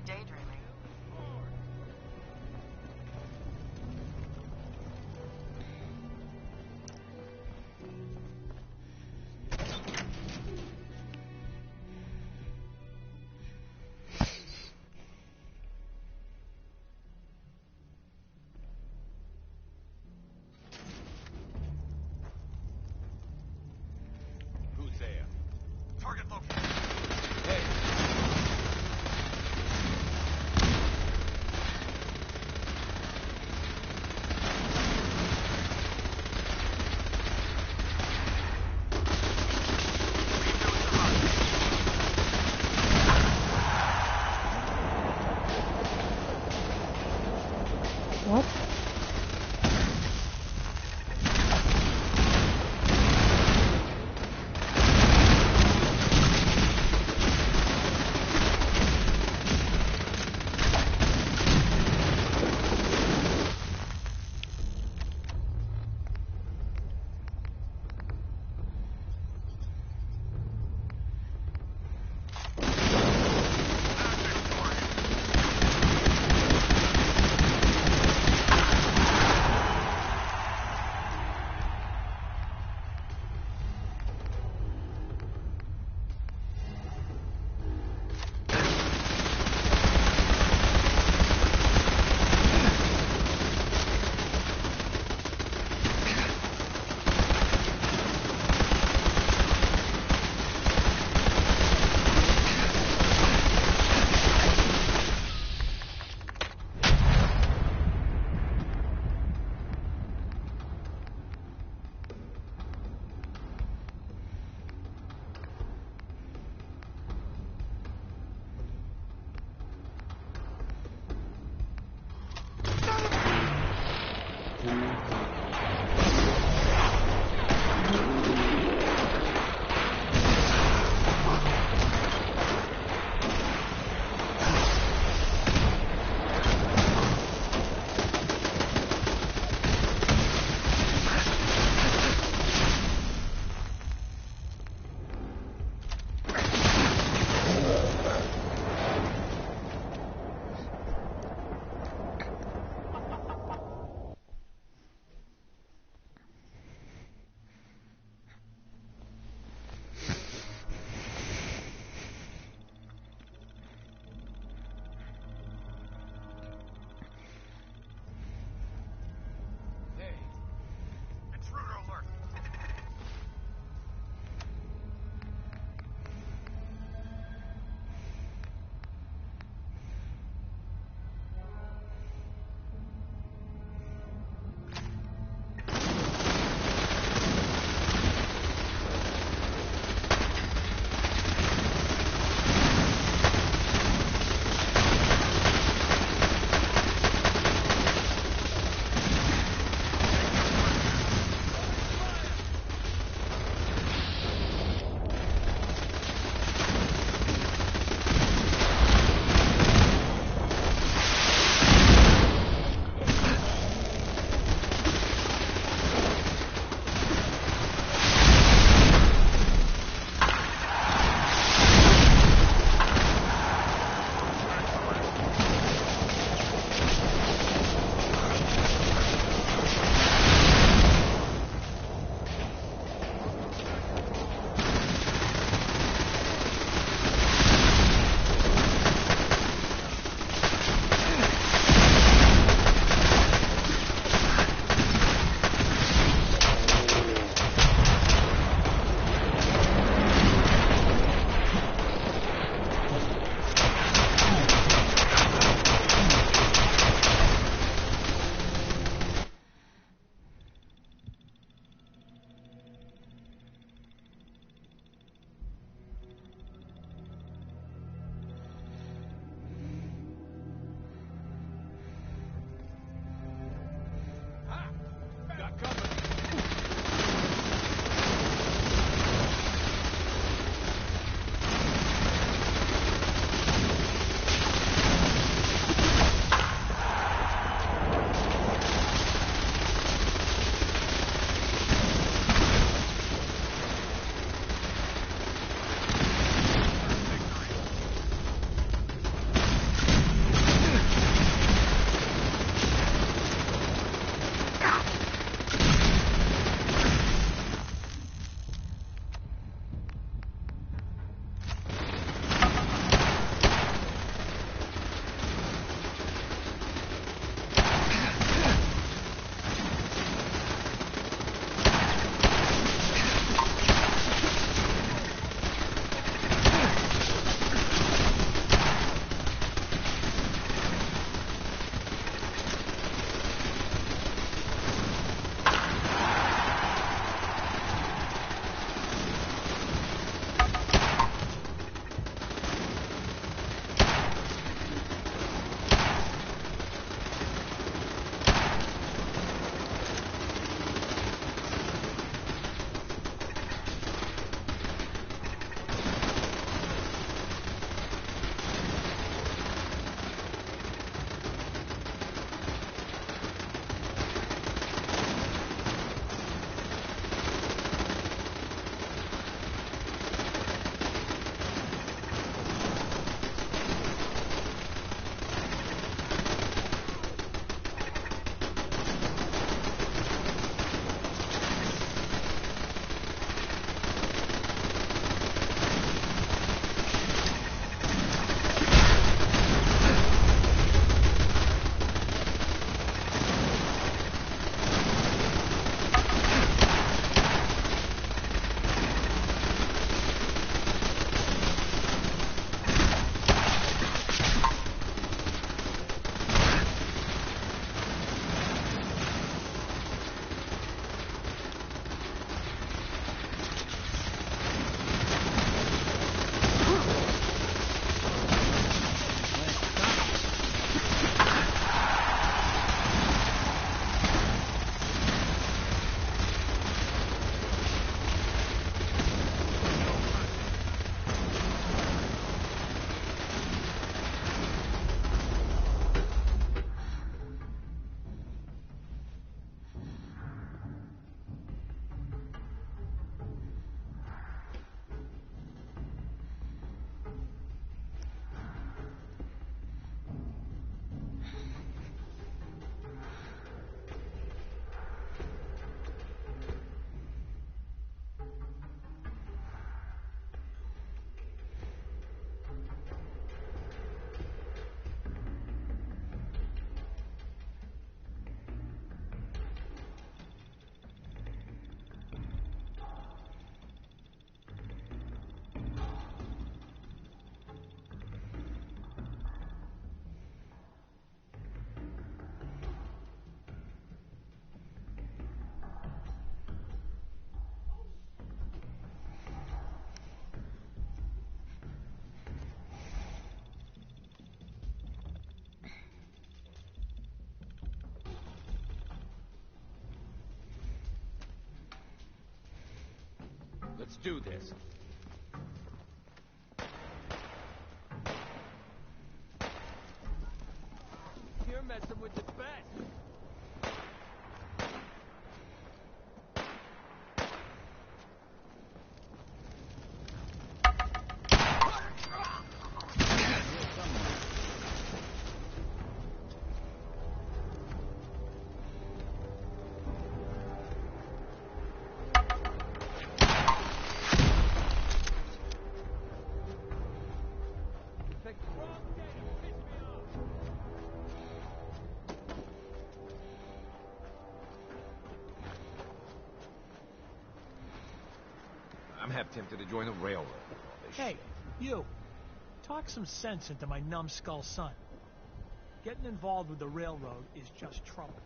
daydreaming. Who's there? Target located. Hey! What? Let's do this. You're messing with the best. I'm half tempted to join the railroad. Hey, you. Talk some sense into my numbskull son. Getting involved with the railroad is just trouble.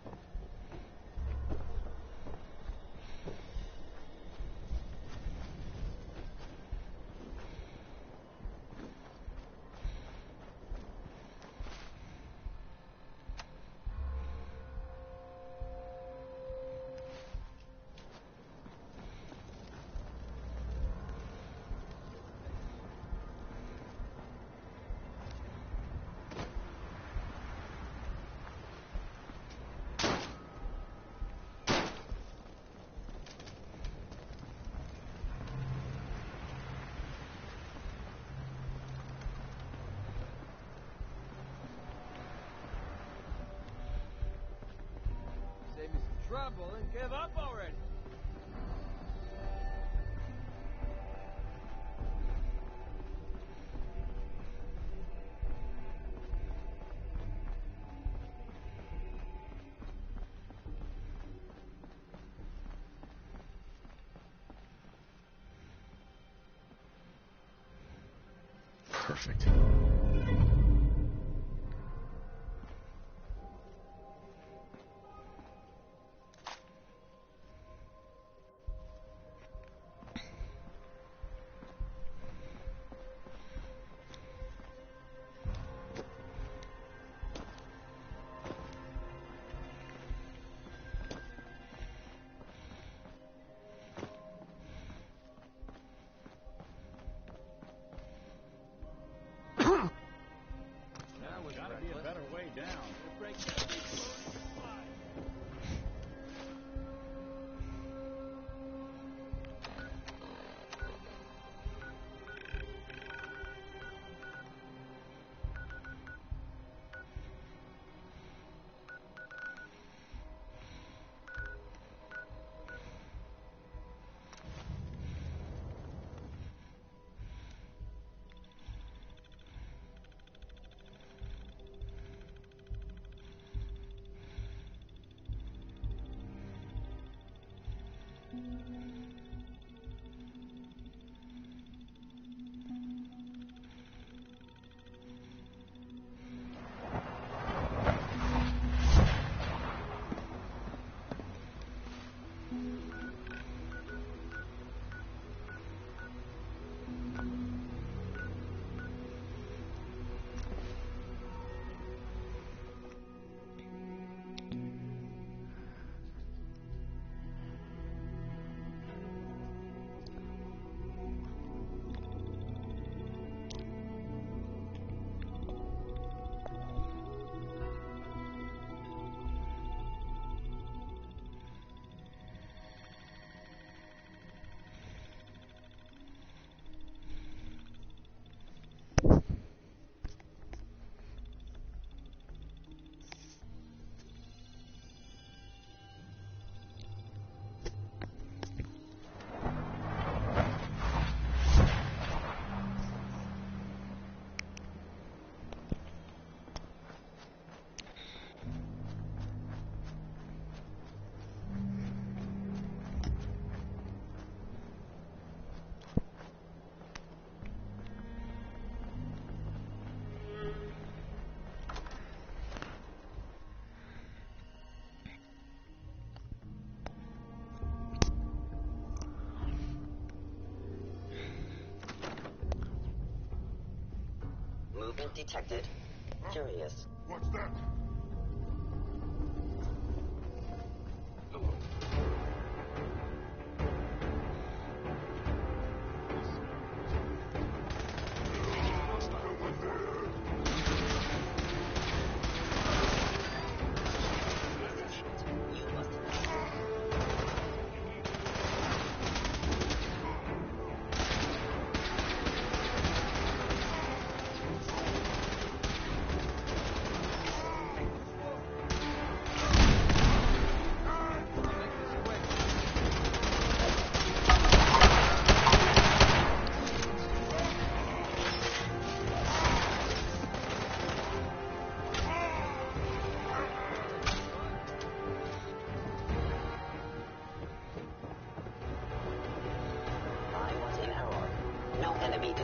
Save me some trouble and give up already. Perfect. Gotta be a better way down. Movement detected. Curious. What's that?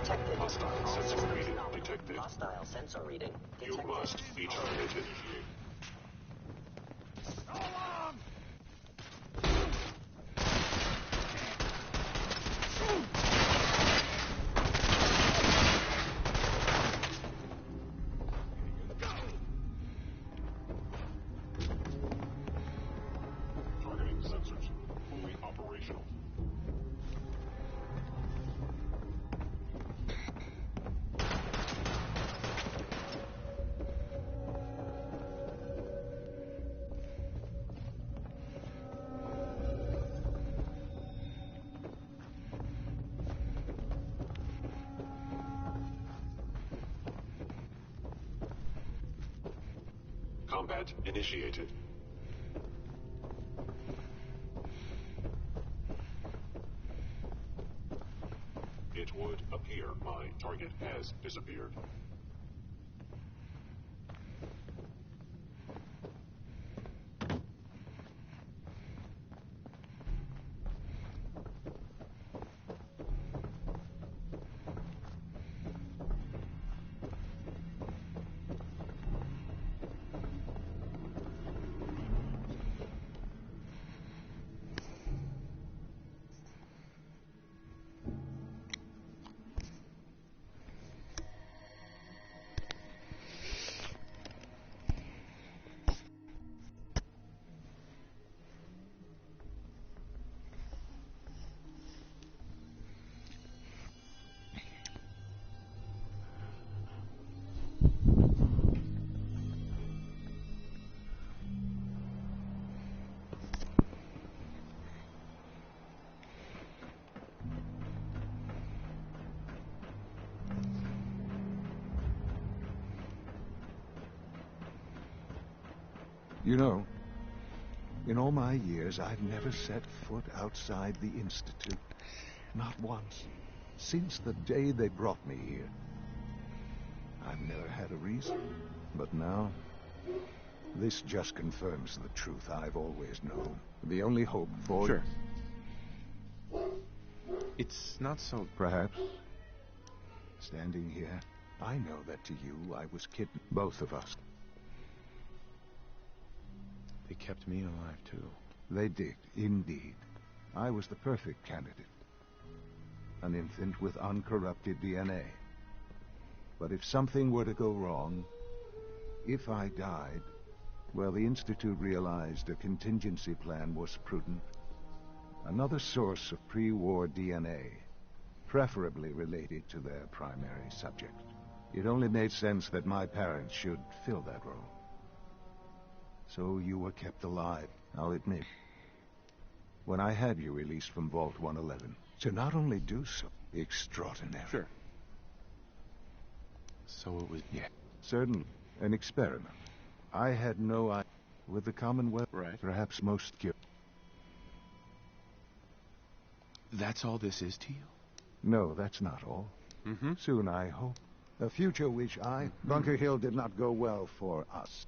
detected. Hostile sensor reading detected. Hostile sensor reading detected. You must be terminated. Targeting sensors fully operational. Combat initiated. It would appear my target has disappeared. You know, in all my years, I've never set foot outside the Institute. Not once. Since the day they brought me here. I've never had a reason. But now, this just confirms the truth I've always known. The only hope for... Sure. It's not so... Perhaps. Standing here, I know that to you, I was kidnapped. Both of us. They kept me alive, too. They did, indeed. I was the perfect candidate. An infant with uncorrupted DNA. But if something were to go wrong, if I died, well, the Institute realized a contingency plan was prudent. Another source of pre-war DNA, preferably related to their primary subject. It only made sense that my parents should fill that role. So you were kept alive, I'll admit. When I had you released from Vault 111, to not only do so, extraordinary. Sure. So it was... Yeah, certainly. An experiment. I had no idea. With the Commonwealth, right. Perhaps most curious. That's all this is to you? No, that's not all. Mm-hmm. Soon, I hope. A future which Bunker Hill did not go well for us.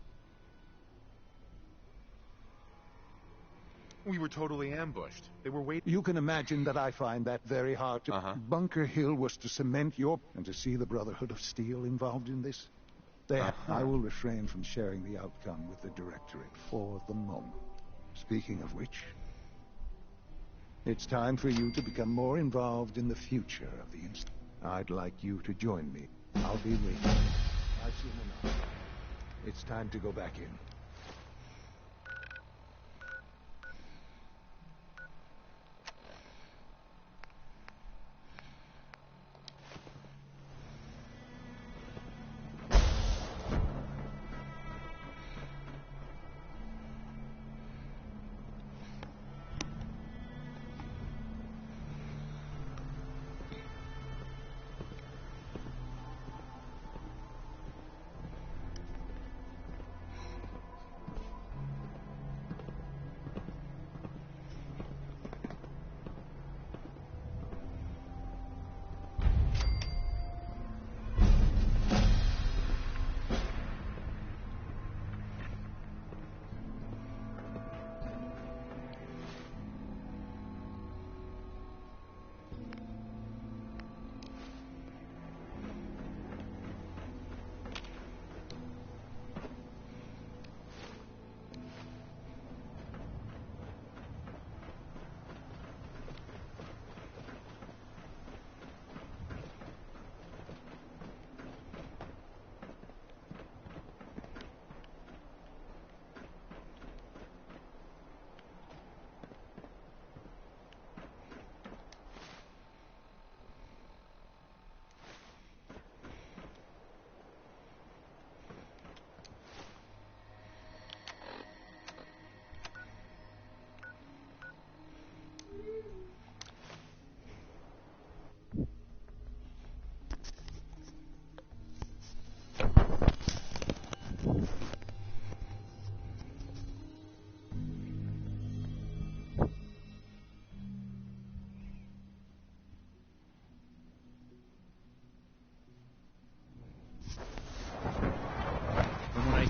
We were totally ambushed. They were waiting. You can imagine that I find that very hard to... Bunker Hill was to cement your... And to see the Brotherhood of Steel involved in this? There, I will refrain from sharing the outcome with the Directorate for the moment. Speaking of which, it's time for you to become more involved in the future of the Institute. I'd like you to join me. I'll be waiting. I've seen enough. It's time to go back in.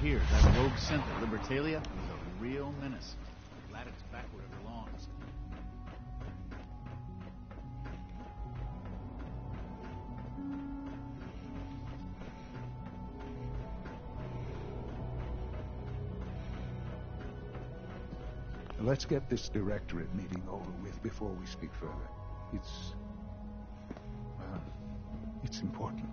hear, that rogue synth at Libertalia was a real menace. Glad it's back where it belongs. Let's get this directorate meeting over with before we speak further. It's important.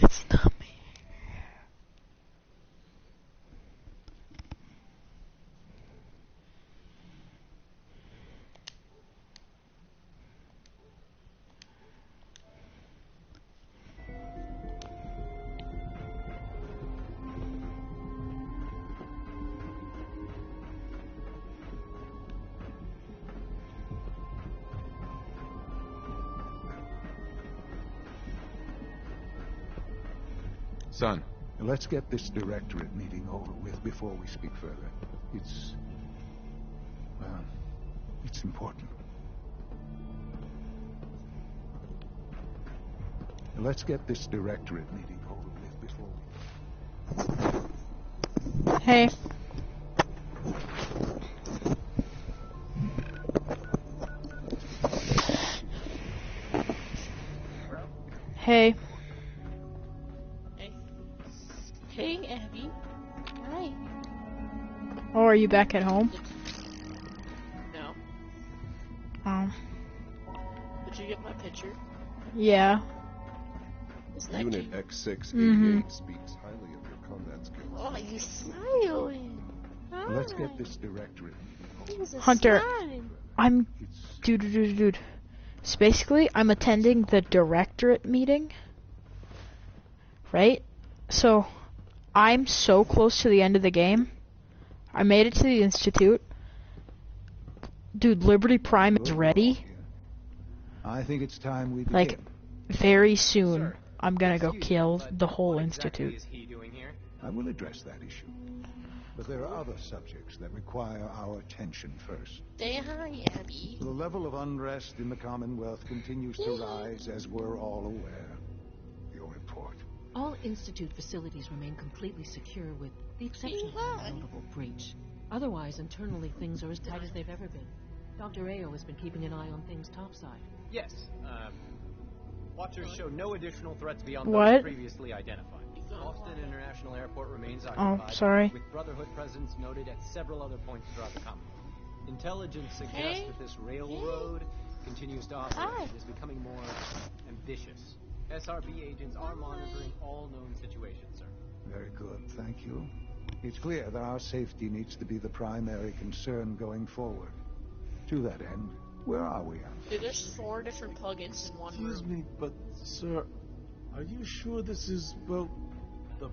It's not me. Son. Let's get this directorate meeting over with before we speak further. It's important. Let's get this directorate meeting over with before we... Hey. Hey. Hey, Abby. Hi. Oh, are you back at home? No. Oh. Did you get my picture? Yeah. Unit X688 speaks highly of your combat skills. Oh, you smiling. Hi. Let's get this directorate. Hunter, I'm... Dude. So basically, I'm attending the directorate meeting. Right? So... I'm so close to the end of the game. I made it to the Institute. Dude, Liberty Prime is ready. I think it's time we begin. Like, very soon, Sir, I'm gonna go kill the whole Institute. What exactly is he doing here? I will address that issue. But there are other subjects that require our attention first. Say hi, Abby. The level of unrest in the Commonwealth continues to rise, as we're all aware. Your report. All Institute facilities remain completely secure with the exception of one notable breach. Otherwise, internally, things are as tight as they've ever been. Dr. Ayo has been keeping an eye on things topside. Yes. Watchers show no additional threats beyond What? those previously identified. Austin International Airport remains occupied. Oh, sorry. With Brotherhood presence noted at several other points throughout the Commonwealth. Intelligence suggests that this railroad continues to operate and is becoming more ambitious. SRB agents are monitoring all known situations, sir. Very good, thank you. It's clear that our safety needs to be the primary concern going forward. To that end, where are we at? Dude, there's 4 different plugins in one room. Excuse me, but, sir, are you sure this is, well, the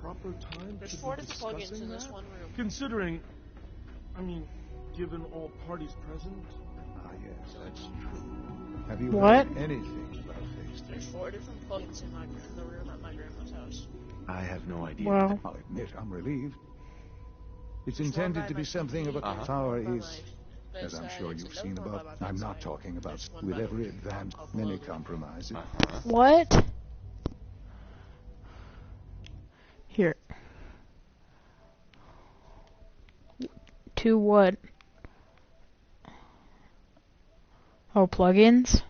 proper time There's to 4 be different plugins discussing in this that? one room. Considering, I mean, given all parties present? Ah, yes, that's true. Have you What? heard anything about phase 3? There's 4 different plugins in the room at my grandma's house. I have no idea. Well, I'll admit I'm relieved. It's intended to be something of a power is, as I'm sure you've seen about. I'm not talking about with every advance, many compromises. what? Here. To what? Oh, plugins?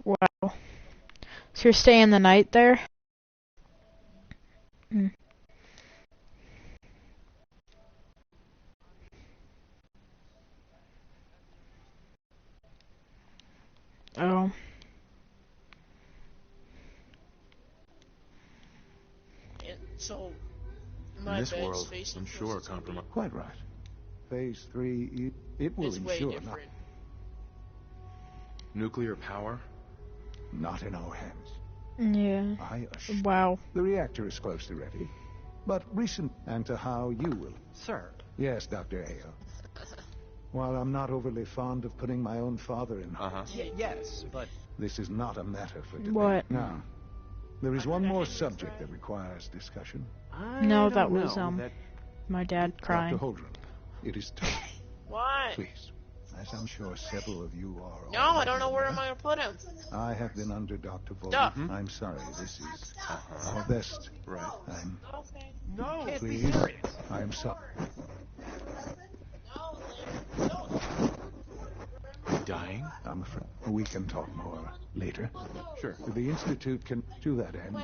Wow. So you're staying the night there? Mm. Oh. So, In my this bed's world, facing I'm sure towards the TV. compromise. Quite right. Phase 3, it will It's way ensure different. Nuclear power? not in our hands. Yeah. I assure Wow. The reactor is close to ready, but recent and to how you will. Sir. Yes, Dr. Ayo. While I'm not overly fond of putting my own father in harm, Yes, but... this is not a matter for debate. What? Now, there is one more subject that requires discussion. No, that was my dad crying. Dr. Holdren, it is time. Why? Please, as I'm sure several of you are. No, I don't know where am I gonna put him. I have been under Dr. Volk. Duh. I'm sorry, this is our best. Right. I'm... Okay. No, can't be Please, serious. I'm sorry. Dying? I'm afraid we can talk more later. Sure. The Institute can do that end.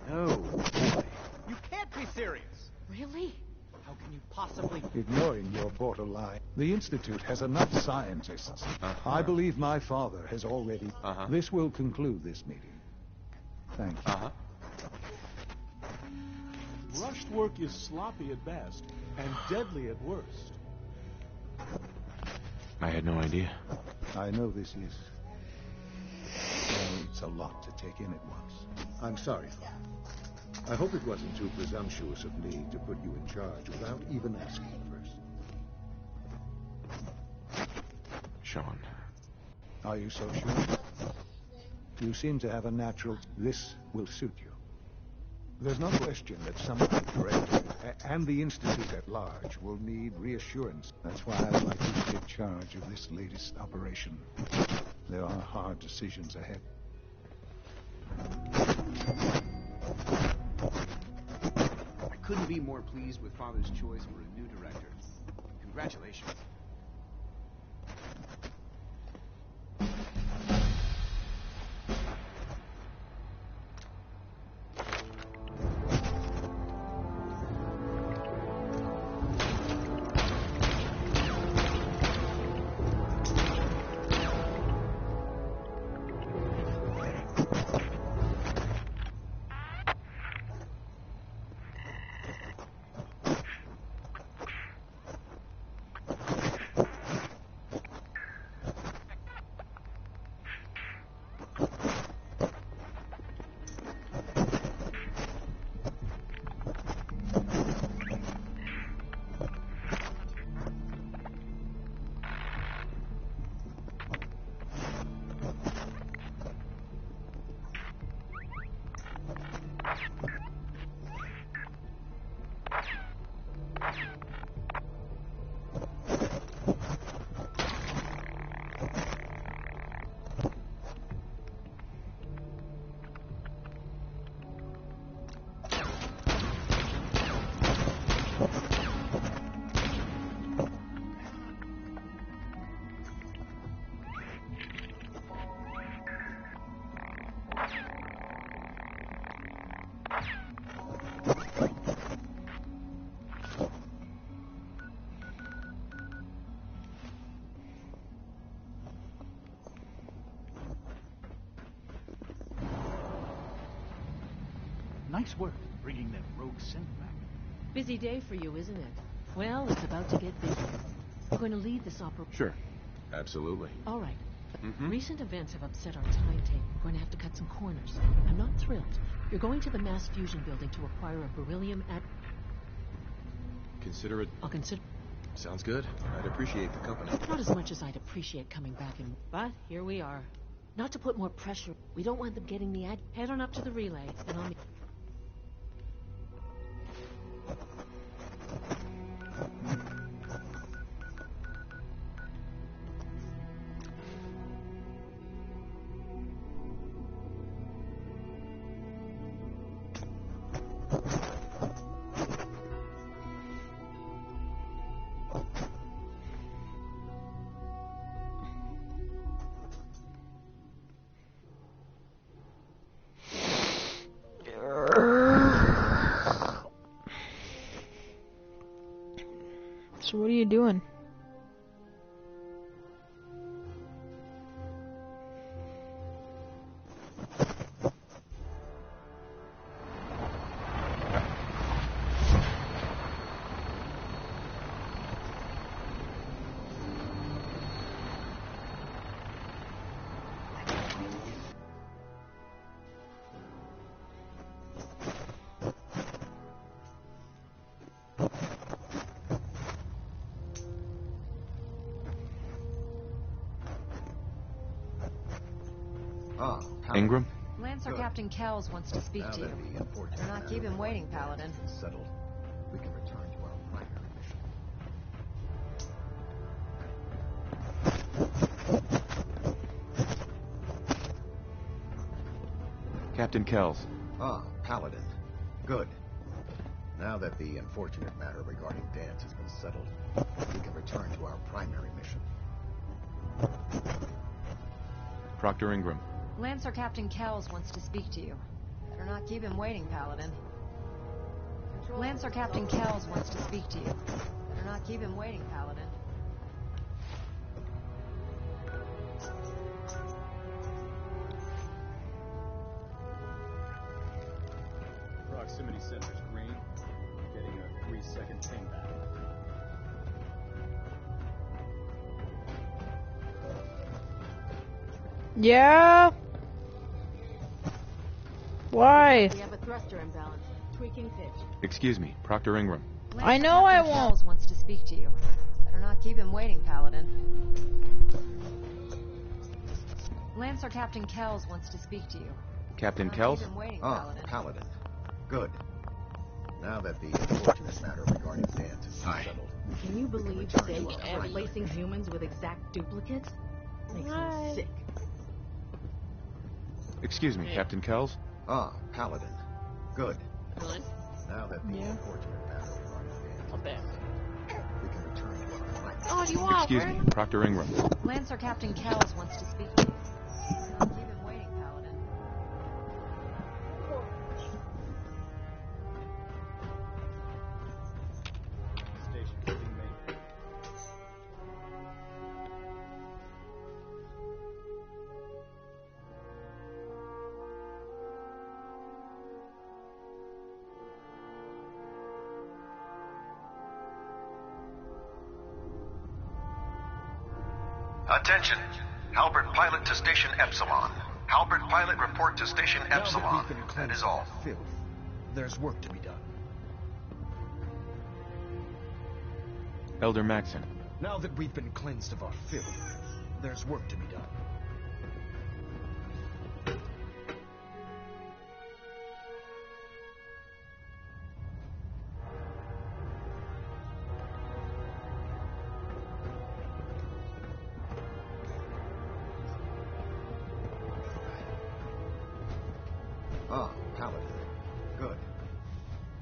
No, boy. You can't be serious. Really? How can you possibly... Ignoring your borderline, the Institute has enough scientists. I believe my father has already... This will conclude this meeting. Thank you. Rushed work is sloppy at best and deadly at worst. I had no idea. I know this is... well, it's a lot to take in at once. I'm sorry, Father. I hope it wasn't too presumptuous of me to put you in charge without even asking first. Sean. Are you so sure? You seem to have a natural... This will suit you. There's no question that some of the director and the Institute at large will need reassurance. That's why I'd like you to take charge of this latest operation. There are hard decisions ahead. I couldn't be more pleased with Father's choice for a new director. Congratulations. Nice work bringing that rogue synth back. Busy day for you, isn't it? Well, it's about to get busy. You're going to lead this operation. Sure. Absolutely. All right. Recent events have upset our timetable. We're going to have to cut some corners. I'm not thrilled. You're going to the mass fusion building to acquire a beryllium at... Consider it... I'll consider... Sounds good. I'd appreciate the company. Not as much as I'd appreciate coming back and... But here we are. Not to put more pressure. We don't want them getting the ad... Head on up to the relay, and I'll... So what are you doing? Ingram? Lancer Captain Kells wants to speak to you. Better not keep him waiting, Paladin. Settled. We can return to our primary mission. Captain Kells. Ah, Paladin. Good. Now that the unfortunate matter regarding Dance has been settled, we can return to our primary mission. Proctor Ingram. Lancer Captain Kells wants to speak to you. Better not keep him waiting, Paladin. Lancer Captain Kells wants to speak to you. Better not keep him waiting, Paladin. Proximity sensor's green. Getting a 3-second ping back. Yeah? Why? We have a thruster imbalance. Tweaking pitch. Excuse me, Proctor Ingram. I know I won't. Kells wants to speak to you. Better not keep him waiting, Paladin. Lancer Captain Kells wants to speak to you. Captain Better not Kells? keep him waiting, Ah, Paladin. Paladin. Good. Now that the unfortunate matter regarding Dance has been settled, Can you believe they are replacing humans with exact duplicates? Makes me sick. Excuse me, Captain Kells? Ah, Paladin. Good. Good. Now that the unfortunate matter regarding Dance I'll bet. we can return to our primary Oh, you want Excuse me, Proctor Ingram. Lancer Captain Kells wants to speak to you. Better not keep him waiting, Paladin. Station being made. Attention. Halbert Pilot to Station Epsilon. Halbert Pilot, report to Station Epsilon. That is all. Filth. There's work to be done. Elder Maxon. Now that we've been cleansed of our filth, there's work to be done. Ah, Paladin. Good.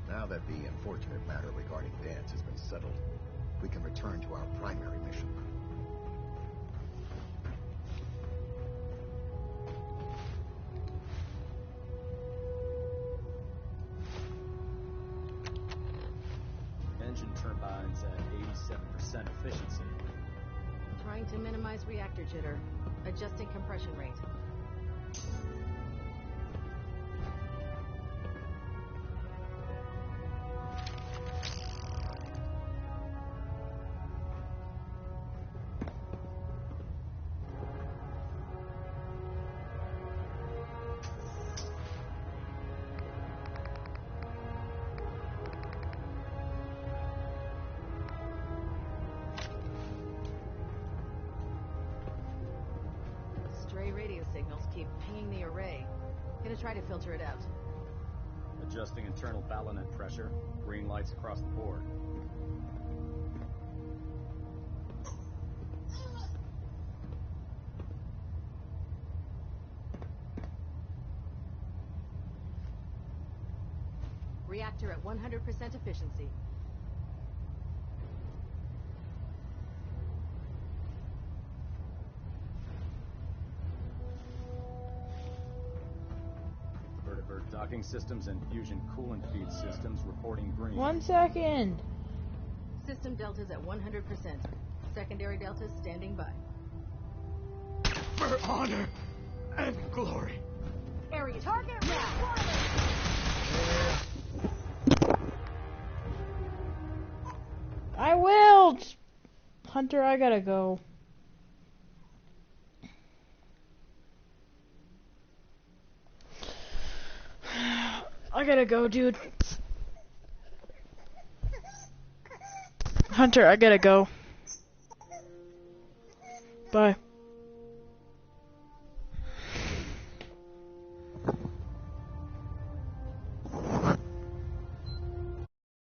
Now that the unfortunate matter regarding Dance has been settled, we can return to our primary mission. Engine turbines at 87% efficiency. Trying to minimize reactor jitter. Adjusting compression rate. Stray radio signals keep pinging the array. Gonna try to filter it out. Adjusting internal ballonet pressure. Green lights across the board. Reactor at 100% efficiency. Vertibird docking systems and fusion coolant feed systems reporting green. 1 second. System deltas at 100%. Secondary deltas standing by. For honor and glory. Area target round. I will! Hunter, I gotta go. I gotta go, dude. Hunter, I gotta go. Bye.